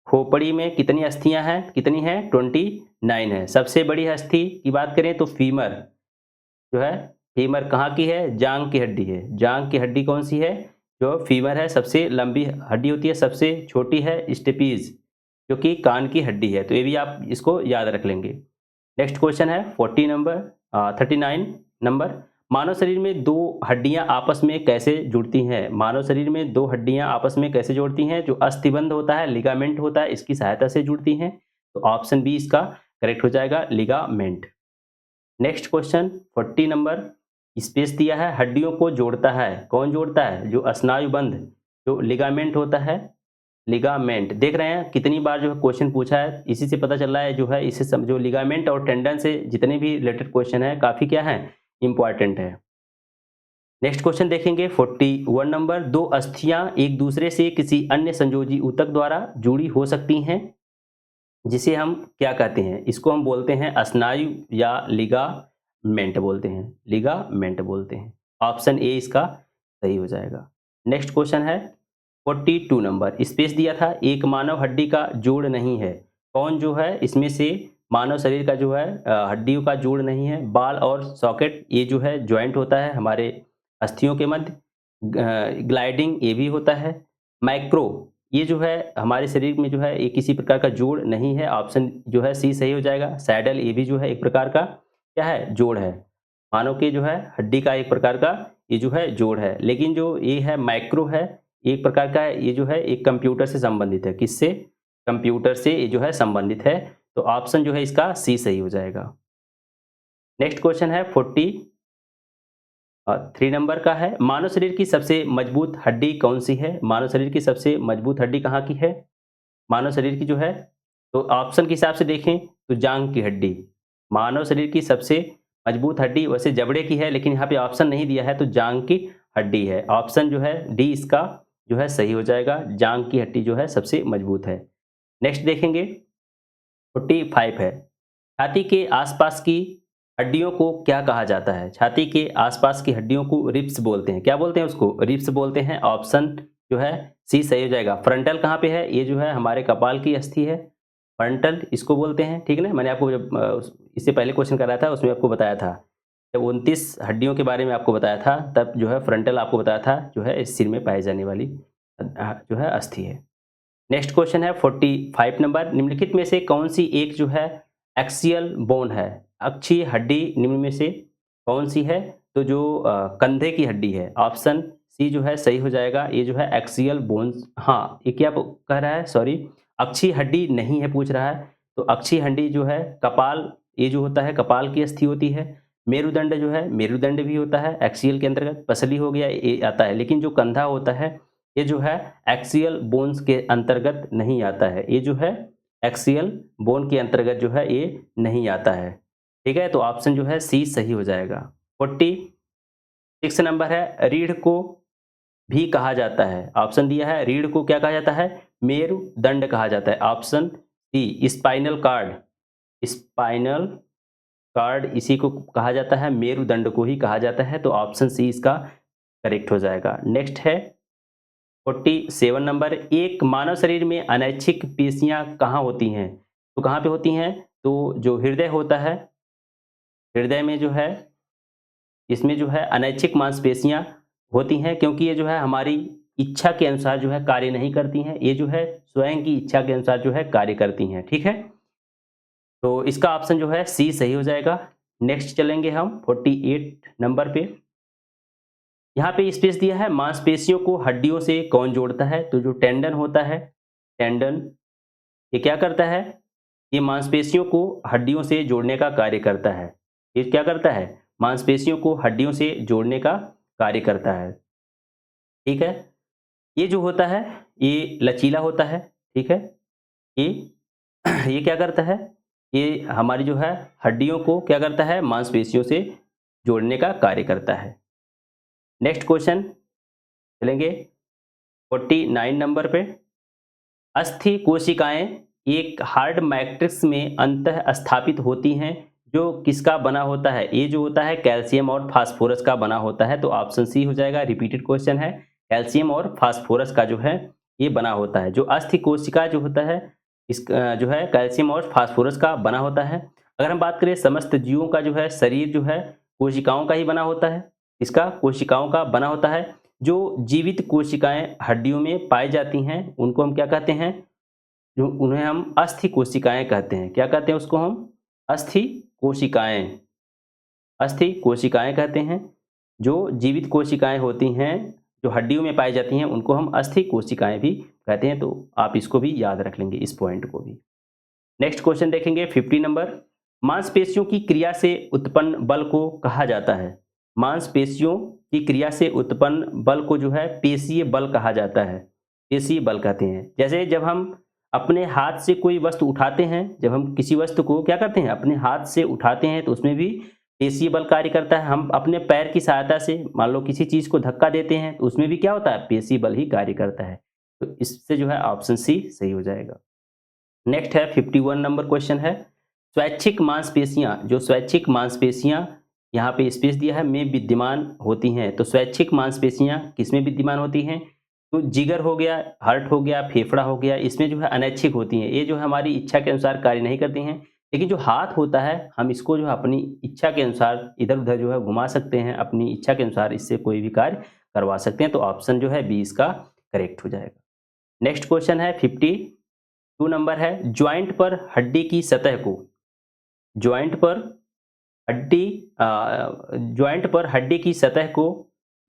खोपड़ी में कितनी अस्थियां हैं? कितनी हैं? 29 है। सबसे बड़ी अस्थि की बात करें तो फीमर जो है, फीमर कहाँ की है? जांग की हड्डी है। जांग की हड्डी कौन सी है? जो फीमर है, सबसे लंबी हड्डी होती है। सबसे छोटी है स्टेपीज, जो कि कान की हड्डी है। तो ये भी आप इसको याद रख लेंगे। नेक्स्ट क्वेश्चन है 39 नंबर, मानव शरीर में दो हड्डियां आपस में कैसे जुड़ती हैं? मानव शरीर में दो हड्डियां आपस में कैसे जुड़ती हैं? जो अस्थिबंध होता है, लिगामेंट होता है, इसकी सहायता से जुड़ती हैं। तो ऑप्शन बी इसका करेक्ट हो जाएगा, ligament. Next question 40 number, space दिया है, हड्डियों को जोड़ता है। कौन जोड़ता है? जो स्नायुबंध, जो लिगामेंट होता है, लिगामेंट। देख रहे हैं कितनी बार जो है क्वेश्चन पूछा है, इसी से पता चल रहा है जो है इससे जो लिगामेंट और टेंडन से जितने भी रिलेटेड क्वेश्चन है काफी क्या है? इंपॉर्टेंट है। नेक्स्ट क्वेश्चन देखेंगे 41 नंबर, दो अस्थियां एक दूसरे से किसी अन्य संयोजी ऊतक द्वारा जुड़ी हो सकती हैं, जिसे हम क्या कहते हैं? इसको हम बोलते हैं स्नायु या लिगामेंट बोलते हैं, लिगामेंट बोलते हैं। ऑप्शन ए इसका सही हो जाएगा। नेक्स्ट क्वेश्चन है 42 नंबर, स्पेस दिया था, एक मानव हड्डी का जोड़ नहीं है। कौन जो है इसमें से मानव शरीर का जो है हड्डियों का जोड़ नहीं है? बाल और सॉकेट, ये जो है जॉइंट होता है हमारे अस्थियों के मध्य। ग्लाइडिंग ये भी होता है। माइक्रो, ये जो है हमारे शरीर में जो है ये किसी प्रकार का जोड़ नहीं है। ऑप्शन जो है सी सही हो जाएगा। सैडल, ये भी जो है एक प्रकार का क्या है? जोड़ है। मानव के जो है हड्डी का एक प्रकार का ये जो है जोड़ है। लेकिन जो ये है माइक्रो है, एक प्रकार का है, ये जो है एक कंप्यूटर से संबंधित है। किससे? कंप्यूटर से ये जो है संबंधित है। तो ऑप्शन जो है इसका सी सही हो जाएगा। नेक्स्ट क्वेश्चन है 43 नंबर का है, मानव शरीर की सबसे मजबूत हड्डी कौन सी है? मानव शरीर की सबसे मजबूत हड्डी कहाँ की है? मानव शरीर की जो है, तो ऑप्शन के हिसाब से देखें तो जांघ की हड्डी। मानव शरीर की सबसे मजबूत हड्डी वैसे जबड़े की है, लेकिन यहाँ पे ऑप्शन नहीं दिया है, तो जांघ की हड्डी है। ऑप्शन जो है डी इसका जो है सही हो जाएगा। जांघ की हड्डी जो है सबसे मजबूत है। नेक्स्ट देखेंगे 45 है, छाती के आसपास की हड्डियों को क्या कहा जाता है? छाती के आसपास की हड्डियों को रिब्स बोलते हैं। क्या बोलते हैं उसको? रिब्स बोलते हैं। ऑप्शन जो है सी सही हो जाएगा। फ्रंटल कहाँ पे है? ये जो है हमारे कपाल की अस्थि है। फ्रंटल इसको बोलते हैं, ठीक है ना? मैंने आपको जब इससे पहले क्वेश्चन कराया था उसमें आपको बताया था। जब 29 हड्डियों के बारे में आपको बताया था तब जो है फ्रंटल आपको बताया था जो है इस सिर में पाई जाने वाली जो है अस्थि है। नेक्स्ट क्वेश्चन है 45 नंबर। निम्नलिखित में से कौन सी एक जो है एक्सियल बोन है? अक्षीय हड्डी निम्न में से कौन सी है? तो जो कंधे की हड्डी है। ऑप्शन सी जो है सही हो जाएगा। ये जो है एक्सियल बोन्स, हाँ ये क्या कह रहा है, सॉरी, अक्षीय हड्डी नहीं है पूछ रहा है। तो अक्षीय हड्डी जो है कपाल, ये जो होता है कपाल की अस्थि होती है। मेरुदंड जो है, मेरुदंड भी होता है एक्सियल के अंतर्गत। पसली हो गया ये आता है, लेकिन जो कंधा होता है ये जो है एक्सियल बोन्स के अंतर्गत नहीं आता है। ये जो है एक्सियल बोन के अंतर्गत जो है ये नहीं आता है। ठीक है, तो ऑप्शन जो है सी सही हो जाएगा। 46 नंबर है, रीढ़ को भी कहा जाता है। ऑप्शन दिया है रीढ़ को क्या कहा जाता है? मेरुदंड कहा जाता है। Option C spinal cord, spinal cord इसी को कहा जाता है, मेरुदंड को ही कहा जाता है। तो ऑप्शन सी इसका करेक्ट हो जाएगा। नेक्स्ट है 47 नंबर। एक मानव शरीर में अनैच्छिक पेशियां कहाँ होती हैं? तो कहाँ पे होती हैं? तो जो हृदय होता है, हृदय में जो है इसमें जो है अनैच्छिक मांसपेशियां होती हैं, क्योंकि ये जो है हमारी इच्छा के अनुसार जो है कार्य नहीं करती हैं। ये जो है स्वयं की इच्छा के अनुसार जो है कार्य करती हैं। ठीक है, तो इसका ऑप्शन जो है सी सही हो जाएगा। नेक्स्ट चलेंगे हम 48 नंबर पे। यहाँ पे स्पेस दिया है, मांसपेशियों को हड्डियों से कौन जोड़ता है? तो जो टेंडन होता है, टेंडन ये क्या करता है? ये मांसपेशियों को हड्डियों से जोड़ने का कार्य करता है। ये क्या करता है? मांसपेशियों को हड्डियों से जोड़ने का कार्य करता है। ठीक है, ये जो होता है ये लचीला होता है। ठीक है, ये ये क्या करता है? ये हमारी जो है हड्डियों को क्या करता है? मांसपेशियों से जोड़ने का कार्य करता है। नेक्स्ट क्वेश्चन चलेंगे 49 नंबर पे। अस्थि कोशिकाएं एक हार्ड मैट्रिक्स में अंतः स्थापित होती हैं जो किसका बना होता है? ये जो होता है कैल्शियम और फास्फोरस का बना होता है। तो ऑप्शन सी हो जाएगा। रिपीटेड क्वेश्चन है, कैल्शियम और फास्फोरस का जो है ये बना होता है। जो अस्थि कोशिका जो होता है इस जो है कैल्शियम और फास्फोरस का बना होता है। अगर हम बात करें समस्त जीवों का जो है शरीर जो है कोशिकाओं का ही बना होता है। इसका कोशिकाओं का बना होता है। जो जीवित कोशिकाएं हड्डियों में पाई जाती हैं उनको हम क्या कहते हैं? जो उन्हें हम अस्थि कोशिकाएं कहते हैं। क्या कहते हैं उसको हम? अस्थि कोशिकाएं, अस्थि कोशिकाएं कहते हैं। जो जीवित कोशिकाएं होती हैं जो हड्डियों में पाई जाती हैं उनको हम अस्थि कोशिकाएं भी कहते हैं। तो आप इसको भी याद रख लेंगे, इस पॉइंट को भी। नेक्स्ट क्वेश्चन देखेंगे 50 नंबर। मांसपेशियों की क्रिया से उत्पन्न बल को कहा जाता है। मांसपेशियों की क्रिया से उत्पन्न बल को जो है पेशीय बल कहा जाता है। पेशीय बल कहते हैं। जैसे जब हम अपने हाथ से कोई वस्तु उठाते हैं, जब हम किसी वस्तु को क्या करते हैं? अपने हाथ से उठाते हैं तो उसमें भी पेशीय बल कार्य करता है। हम अपने पैर की सहायता से मान लो किसी चीज को धक्का देते हैं तो उसमें भी क्या होता है? पेशीय बल ही कार्य करता है। तो इससे जो है ऑप्शन सी सही हो जाएगा। नेक्स्ट है 51 नंबर क्वेश्चन है। स्वैच्छिक मांसपेशियां, जो स्वैच्छिक मांसपेशियां यहाँ पे स्पेस दिया है में विद्यमान होती हैं। तो स्वैच्छिक मांसपेशियां किसमें विद्यमान होती हैं? तो जिगर हो गया, हार्ट हो गया, फेफड़ा हो गया, इसमें जो है अनैच्छिक होती हैं। ये जो है हमारी इच्छा के अनुसार कार्य नहीं करती हैं। लेकिन जो हाथ होता है हम इसको जो है अपनी इच्छा के अनुसार इधर उधर जो है घुमा सकते हैं, अपनी इच्छा के अनुसार इससे कोई भी कार्य करवा सकते हैं। तो ऑप्शन जो है बी इसका करेक्ट हो जाएगा। नेक्स्ट क्वेश्चन है 52 नंबर है। ज्वाइंट पर हड्डी की सतह को, ज्वाइंट पर हड्डी ज्वाइंट पर हड्डी की सतह को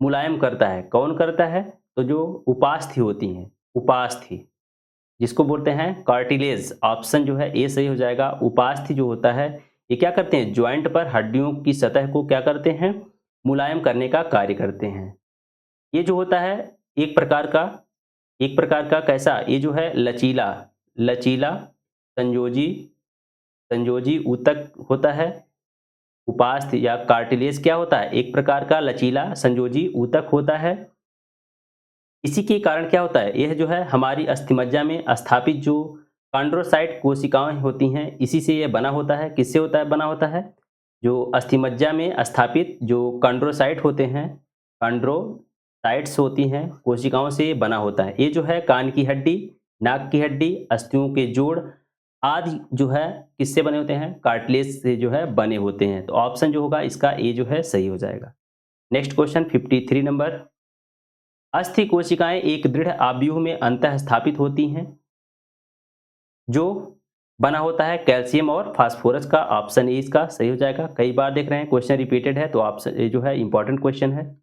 मुलायम करता है। कौन करता है? तो जो उपास्थि होती हैं, उपास्थि जिसको बोलते हैं कार्टिलेज। ऑप्शन जो है ए सही हो जाएगा। उपास्थि जो होता है ये क्या करते हैं? ज्वाइंट पर हड्डियों की सतह को क्या करते हैं? मुलायम करने का कार्य करते हैं। ये जो होता है एक प्रकार का, एक प्रकार का कैसा? ये जो है लचीला, लचीला संयोजी, संयोजी ऊतक होता है। उपास्थि या कार्टिलेज क्या होता है? एक प्रकार का लचीला संयोजी ऊतक होता है। इसी के कारण क्या होता है? यह जो है हमारी अस्थिमज्जा में स्थापित जो कॉन्ड्रोसाइट कोशिकाएं होती हैं इसी से यह बना होता है। किससे होता है? बना होता है जो अस्थिमज्जा में स्थापित जो कंड्रोसाइट होते हैं, कंड्रोसाइट्स होती हैं, कोशिकाओं से ये बना होता है। ये जो है कान की हड्डी, नाक की हड्डी, अस्थियों के जोड़ आदि जो है किससे बने होते हैं? कार्टिलेज से जो है बने होते हैं। तो ऑप्शन जो होगा इसका ए जो है सही हो जाएगा। Next question 53 number. अस्थि कोशिकाएं एक दृढ़ आव्यूह में अंतः स्थापित होती हैं, जो बना होता है कैल्शियम और फास्फोरस का। ऑप्शन ए इसका सही हो जाएगा। कई बार देख रहे हैं क्वेश्चन रिपीटेड है, तो ऑप्शन ए जो है इंपॉर्टेंट क्वेश्चन है।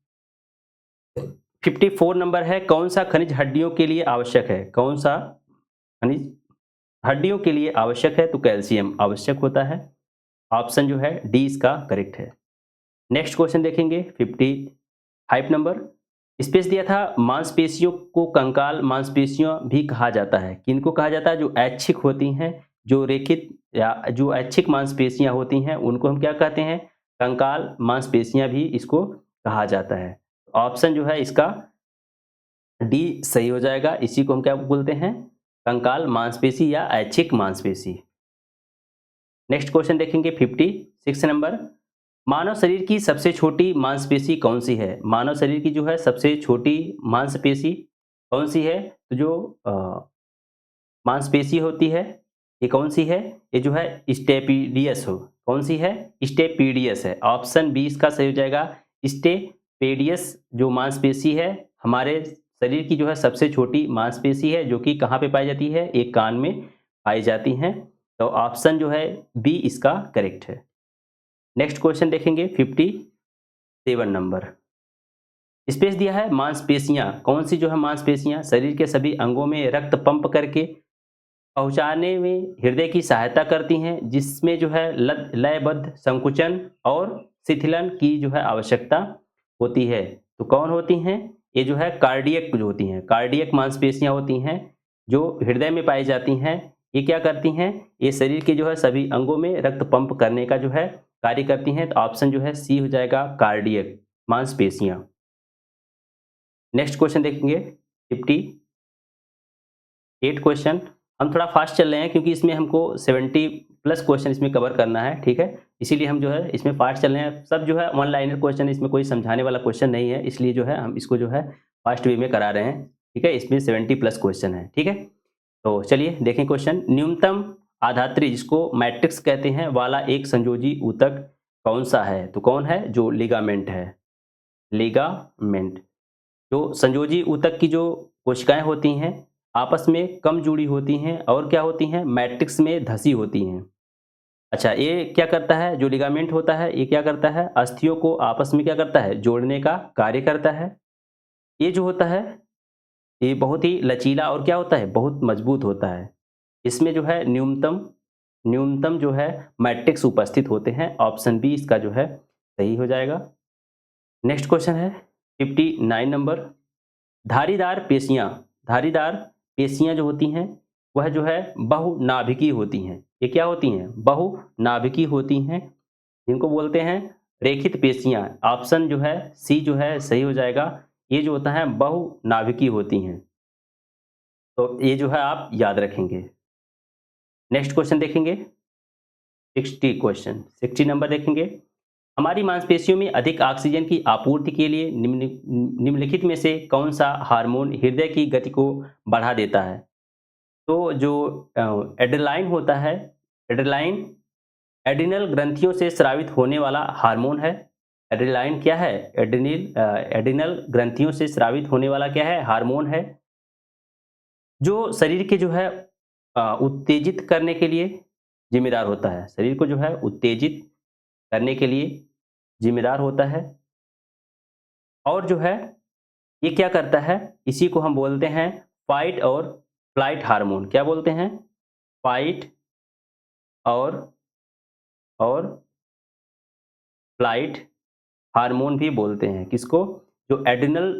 54 नंबर है, कौन सा खनिज हड्डियों के लिए आवश्यक है? कौन सा खनिज हड्डियों के लिए आवश्यक है? तो कैल्शियम आवश्यक होता है। ऑप्शन जो है डी इसका करेक्ट है। नेक्स्ट क्वेश्चन देखेंगे 55 नंबर। स्पेस दिया था, मांसपेशियों को कंकाल मांसपेशियां भी कहा जाता है। किनको कहा जाता है? जो ऐच्छिक होती हैं, जो रेखित या जो ऐच्छिक मांसपेशियां होती हैं, उनको हम क्या कहते हैं? कंकाल मांसपेशियां भी इसको कहा जाता है। ऑप्शन जो है इसका डी सही हो जाएगा। इसी को हम क्या बोलते हैं? कंकाल मांसपेशी या ऐच्छिक मांसपेशी। नेक्स्ट क्वेश्चन देखेंगे 56 नंबर। मानव शरीर की सबसे छोटी मांसपेशी कौन सी है? मानव शरीर की जो है सबसे छोटी मांसपेशी कौन सी है? तो जो मांसपेशी होती है, ये कौन सी है? ये जो है स्टेपीडियस हो। कौन सी है? स्टेपीडियस है। ऑप्शन बी इसका सही हो जाएगा। स्टेपेडियस जो मांसपेशी है, हमारे शरीर की जो है सबसे छोटी मांसपेशी है, जो कि कहाँ पे पाई जाती है? एक कान में पाई जाती हैं। तो ऑप्शन जो है बी इसका करेक्ट है। नेक्स्ट क्वेश्चन देखेंगे 57 नंबर। स्पेस दिया है, मांसपेशियां कौन सी जो है मांसपेशियां शरीर के सभी अंगों में रक्त पंप करके पहुंचाने में हृदय की सहायता करती हैं, जिसमें जो है लयबद्ध संकुचन और शिथिलन की जो है आवश्यकता होती है। तो कौन होती हैं? ये जो है कार्डियक जो होती हैं, कार्डियक मांसपेशियां होती हैं, जो हृदय में पाई जाती हैं। ये क्या करती हैं? ये शरीर के जो है सभी अंगों में रक्त पंप करने का जो है कार्य करती हैं। तो ऑप्शन जो है सी हो जाएगा, कार्डियक मांसपेशियां। नेक्स्ट क्वेश्चन देखेंगे 58 क्वेश्चन। हम थोड़ा फास्ट चल रहे हैं क्योंकि इसमें हमको 70 प्लस क्वेश्चन इसमें कवर करना है, ठीक है? इसीलिए हम जो है इसमें फास्ट चल रहे हैं। सब जो है वन लाइनर क्वेश्चन, इसमें कोई समझाने वाला क्वेश्चन नहीं है, इसलिए जो है हम इसको जो है फास्ट वे में करा रहे हैं, ठीक है? इसमें 70 प्लस क्वेश्चन है, ठीक है? तो चलिए देखें क्वेश्चन। न्यूनतम आधात्री, जिसको मैट्रिक्स कहते हैं, वाला एक संयोजी ऊतक कौन सा है? तो कौन है? जो लिगामेंट है, लिगामेंट। जो संयोजी ऊतक की जो कोशिकाएं होती हैं, आपस में कम जुड़ी होती हैं और क्या होती हैं? मैट्रिक्स में धसी होती हैं। अच्छा, ये क्या करता है? जो लिगामेंट होता है, ये क्या करता है? अस्थियों को आपस में क्या करता है? जोड़ने का कार्य करता है। ये जो होता है, ये बहुत ही लचीला और क्या होता है? बहुत मजबूत होता है। इसमें जो है न्यूनतम न्यूनतम जो है मैट्रिक्स उपस्थित होते हैं। ऑप्शन बी इसका जो है सही हो जाएगा। नेक्स्ट क्वेश्चन है 59 नंबर। धारीदार पेशियां, धारीदार पेशियां जो होती हैं, वह जो है बहुनाभिकीय होती हैं। ये क्या होती हैं? बहुनाभिकीय होती हैं, जिनको बोलते हैं रेखित पेशियां। ऑप्शन जो है सी जो है सही हो जाएगा। ये जो होता है बहुनाभिकीय होती हैं, तो ये जो है आप याद रखेंगे। नेक्स्ट क्वेश्चन देखेंगे 60 नंबर देखेंगे। हमारी मांसपेशियों में अधिक ऑक्सीजन की आपूर्ति के लिए निम्नलिखित में से कौन सा हार्मोन हृदय की गति को बढ़ा देता है? तो जो एड्रेनालाइन होता है, एड्रेनालाइन एड्रिनल ग्रंथियों से स्रावित होने वाला हार्मोन है। एड्रेनालाइन क्या है? एड्रिनल ग्रंथियों से स्रावित होने वाला क्या है? हार्मोन है, जो शरीर के जो है उत्तेजित करने के लिए जिम्मेदार होता है। शरीर को जो है उत्तेजित करने के लिए जिम्मेदार होता है। और जो है ये क्या करता है? इसी को हम बोलते हैं फाइट और फ्लाइट हार्मोन। क्या बोलते हैं? फाइट और फ्लाइट हार्मोन भी बोलते हैं। किसको? जो एड्रिनल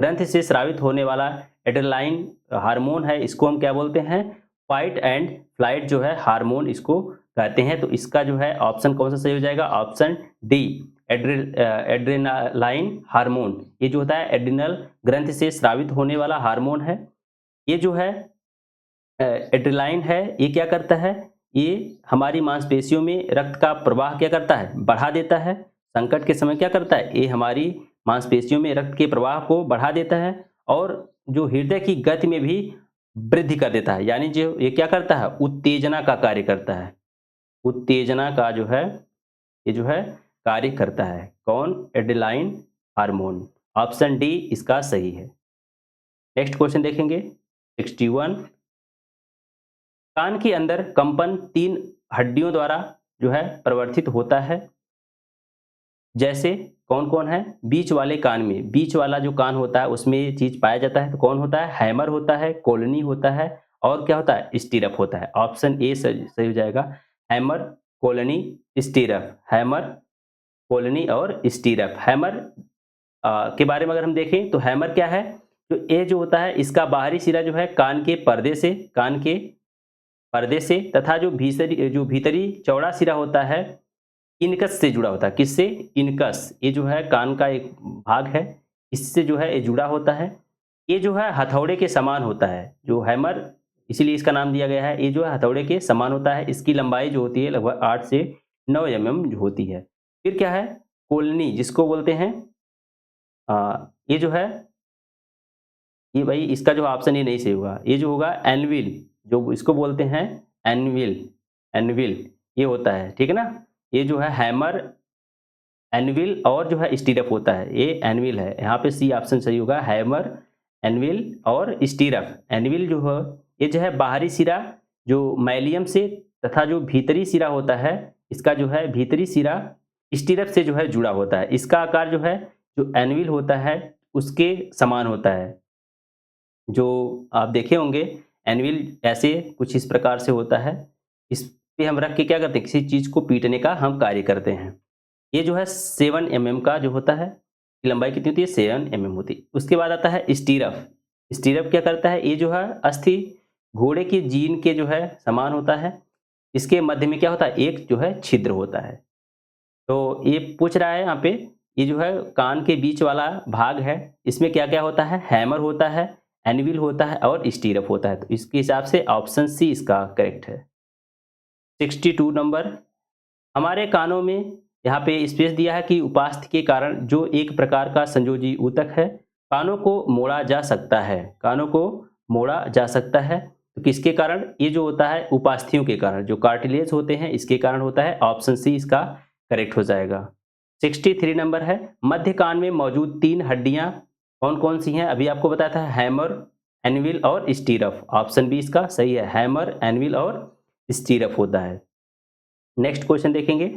ग्रंथि से स्रावित होने वाला एड्रेनालाइन हार्मोन है, इसको हम क्या बोलते हैं? फाइट एंड फ्लाइट जो है हार्मोन इसको कहते हैं। तो इसका जो है ऑप्शन कौन सा सही हो जाएगा? Option D, adrenaline hormone. ये जो होता है एड्रिनल ग्रंथि से स्रावित होने वाला हार्मोन है। ये जो है एड्रेनालाइन है, ये क्या करता है? ये हमारी मांसपेशियों में रक्त का प्रवाह क्या करता है, बढ़ा देता है। संकट के समय क्या करता है, ये हमारी मांसपेशियों में रक्त के प्रवाह को बढ़ा देता है और जो हृदय की गति में भी वृद्धि कर देता है। यानी जो ये क्या करता है, उत्तेजना का कार्य करता है। उत्तेजना का जो है, ये जो है कार्य करता है। कौन? Adrenaline hormone. ऑप्शन डी इसका सही है। नेक्स्ट क्वेश्चन देखेंगे 61। कान के अंदर कंपन 3 हड्डियों द्वारा जो है प्रवर्तित होता है। जैसे कौन कौन है? बीच वाले कान में, बीच वाला जो कान होता है उसमें ये चीज पाया जाता है। तो कौन होता है? हैमर होता है, कोलोनी होता है और क्या होता है? स्टीरप होता है। ऑप्शन ए सही हो जाएगा। Hammer, colony, stirrup. Hammer, colony और स्टीरप। हैमर के बारे में अगर हम देखें तो हैमर क्या है, तो ये जो होता है इसका बाहरी सिरा जो है कान के पर्दे से तथा जो भीतरी चौड़ा सिरा होता है इनकस से जुड़ा होता है। किससे? इनकस। ये जो है कान का एक भाग है, इससे जो है ये जुड़ा होता है। ये जो है हथौड़े के समान होता है, जो हैमर, इसीलिए इसका नाम दिया गया है। ये जो है हथौड़े के समान होता है। इसकी लंबाई जो होती है लगभग 8 से 9 mm जो होती है। फिर क्या है? कोलनी, जिसको बोलते हैं ये जो है, ये भाई इसका जो ऑप्शन ये नहीं सही होगा। ये जो होगा एनविल, जो इसको बोलते हैं एनविल, एनविल ये होता है, ठीक है ना। ये जो है हैमर, एनविल और जो है स्टीरप होता है, ये एनविल है। यहाँ पे सी ऑप्शन सही होगा, हैमर, एनविल और स्टीरप। एनविल जो है ये जो है बाहरी सिरा जो मैलियम से तथा जो भीतरी सिरा होता है, इसका जो है भीतरी सिरा स्टीरप से जो है जुड़ा होता है। इसका आकार जो है, जो एनविल होता है उसके समान होता है। जो आप देखे होंगे एनविल ऐसे कुछ इस प्रकार से होता है। इस पे हम रख के क्या करते हैं, किसी चीज को पीटने का हम कार्य करते हैं। ये जो है 7 mm का जो होता है, लंबाई कितनी होती है? 7 mm होती है। उसके बाद आता है स्टीरप। स्टीरप क्या करता है? ये जो है अस्थि घोड़े की जीन के जो है समान होता है। इसके मध्य में क्या होता है? एक जो है छिद्र होता है। तो ये पूछ रहा है यहाँ पे, ये जो है कान के बीच वाला भाग है, इसमें क्या क्या होता है? हैमर होता है, एनविल होता है और स्टीरप होता है। तो इसके हिसाब से ऑप्शन सी इसका करेक्ट है। 62 नंबर, हमारे कानों में यहाँ पे स्पेस दिया है कि उपास्थि के कारण जो एक प्रकार का संयोजी ऊतक है, कानों को मोड़ा जा सकता है। कानों को मोड़ा जा सकता है तो किसके कारण? ये जो होता है उपास्थियों के कारण, जो कार्टिलेज होते हैं इसके कारण होता है। ऑप्शन सी इसका करेक्ट हो जाएगा। 63 नंबर है, मध्य कान में मौजूद 3 हड्डियां कौन कौन सी हैं? अभी आपको बताया था, हैमर, एनविल और स्टीरप। ऑप्शन बी इसका सही है, हैमर, एनविल और स्टीरप होता है। नेक्स्ट क्वेश्चन देखेंगे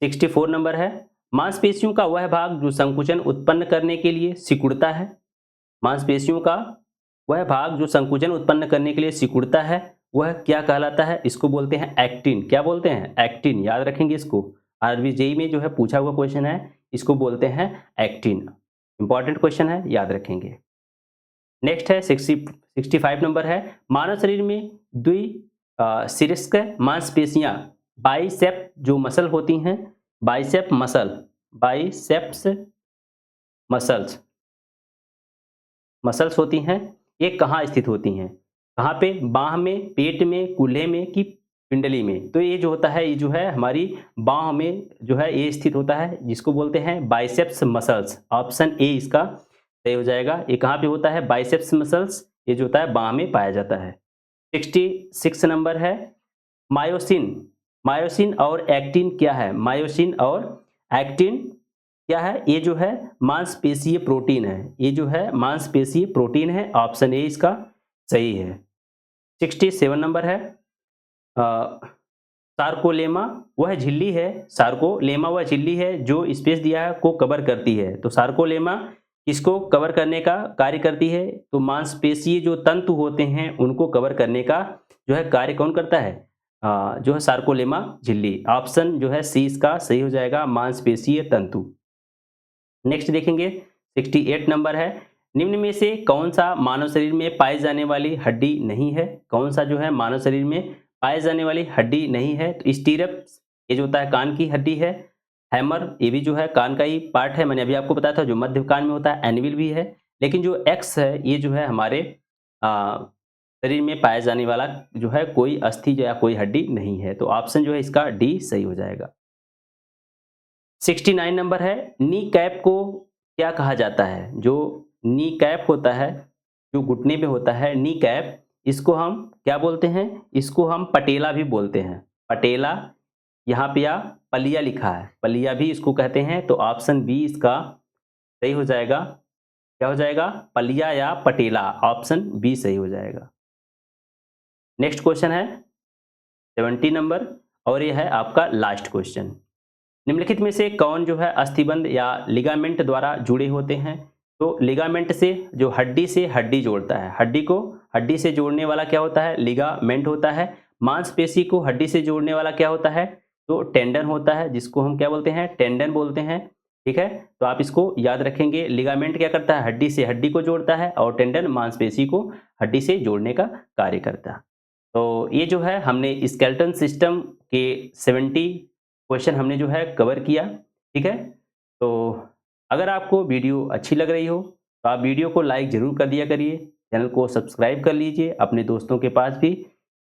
64 नंबर है, मांसपेशियों का वह भाग जो संकुचन उत्पन्न करने के लिए सिकुड़ता है। मांसपेशियों का वह भाग जो संकुचन उत्पन्न करने के लिए सिकुड़ता है, वह क्या कहलाता है? इसको बोलते हैं एक्टिन। क्या बोलते हैं? एक्टिन। याद रखेंगे इसको, आरबी जेई में जो है पूछा हुआ क्वेश्चन है, इसको बोलते हैं एक्टिन। इंपॉर्टेंट क्वेश्चन है, याद रखेंगे। नेक्स्ट है 65 नंबर है, मानव शरीर में द्विशीर्षक मांसपेशियां बाइसेप जो मसल होती हैं, bicep muscle, biceps muscles, muscles होती हैं, ये कहाँ स्थित होती हैं? कहाँ पे? बाह में, पेट में, कूल्हे में कि पिंडली में? तो ये जो होता है, ये जो है हमारी बाह में जो है ये स्थित होता है, जिसको बोलते हैं बाइसेप्स मसल्स। ऑप्शन ए इसका सही हो जाएगा। ये कहाँ पे होता है? बाइसेप्स मसल्स, ये जो होता है बाह में पाया जाता है। 66 नंबर है, मायोसिन। मायोसिन और एक्टिन क्या है? मायोसिन और एक्टिन क्या है? ये जो है मांसपेशीय प्रोटीन है। ये जो है मांसपेशीय प्रोटीन है। ऑप्शन ए इसका सही है। 67 नंबर है, सार्कोलेमा वह झिल्ली है, सार्कोलेमा वह झिल्ली है जो स्पेस दिया है को कवर करती है। तो सार्कोलेमा इसको कवर करने का कार्य करती है। तो मांसपेशीय जो तंतु होते हैं उनको कवर करने का जो है कार्य कौन करता है? जो है सार्कोलेमा झिल्ली। ऑप्शन जो है सी इसका सही हो जाएगा, मांसपेशीय तंतु। नेक्स्ट देखेंगे 68 नंबर है, निम्न में से कौन सा मानव शरीर में पाई जाने वाली हड्डी नहीं है? कौन सा जो है मानव शरीर में पाई जाने वाली हड्डी नहीं है? तो स्टीरप ये जो होता है कान की हड्डी है, हैमर ये भी जो है कान का ही पार्ट है, मैंने अभी आपको बताया था जो मध्य कान में होता है, एनविल भी है। लेकिन जो एक्स है ये जो है हमारे शरीर में पाया जाने वाला जो है कोई अस्थि या कोई हड्डी नहीं है। तो ऑप्शन जो है इसका डी सही हो जाएगा। 69 नंबर है, नी कैप को क्या कहा जाता है? जो नी कैप होता है, जो घुटने पे होता है नी कैप, इसको हम क्या बोलते हैं? इसको हम पटेला भी बोलते हैं। पटेला, यहाँ पे या पलिया लिखा है, पलिया भी इसको कहते हैं। तो ऑप्शन बी इसका सही हो जाएगा। क्या हो जाएगा? पलिया या पटेला, ऑप्शन बी सही हो जाएगा। नेक्स्ट क्वेश्चन है 70 नंबर, और यह है आपका लास्ट क्वेश्चन। निम्नलिखित में से कौन जो है अस्थिबंध या लिगामेंट द्वारा जुड़े होते हैं? तो लिगामेंट से जो हड्डी से हड्डी जोड़ता है, हड्डी को हड्डी से जोड़ने वाला क्या होता है? लिगामेंट होता है। मांसपेशी को हड्डी से जोड़ने वाला क्या होता है? तो टेंडन होता है, जिसको हम क्या बोलते हैं? टेंडन बोलते हैं। ठीक है, तो आप इसको याद रखेंगे। लिगामेंट क्या करता है? हड्डी से हड्डी को जोड़ता है, और टेंडन मांसपेशी को हड्डी से जोड़ने का कार्य करता है। तो ये जो है हमने स्केलेटन सिस्टम के 70 क्वेश्चन हमने जो है कवर किया। ठीक है, तो अगर आपको वीडियो अच्छी लग रही हो तो आप वीडियो को लाइक ज़रूर कर दिया करिए, चैनल को सब्सक्राइब कर लीजिए, अपने दोस्तों के पास भी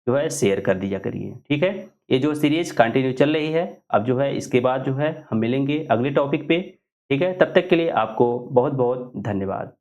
जो है शेयर कर दिया करिए। ठीक है, ये जो सीरीज़ कंटिन्यू चल रही है, अब जो है इसके बाद जो है हम मिलेंगे अगले टॉपिक पे। ठीक है, तब तक के लिए आपको बहुत बहुत धन्यवाद।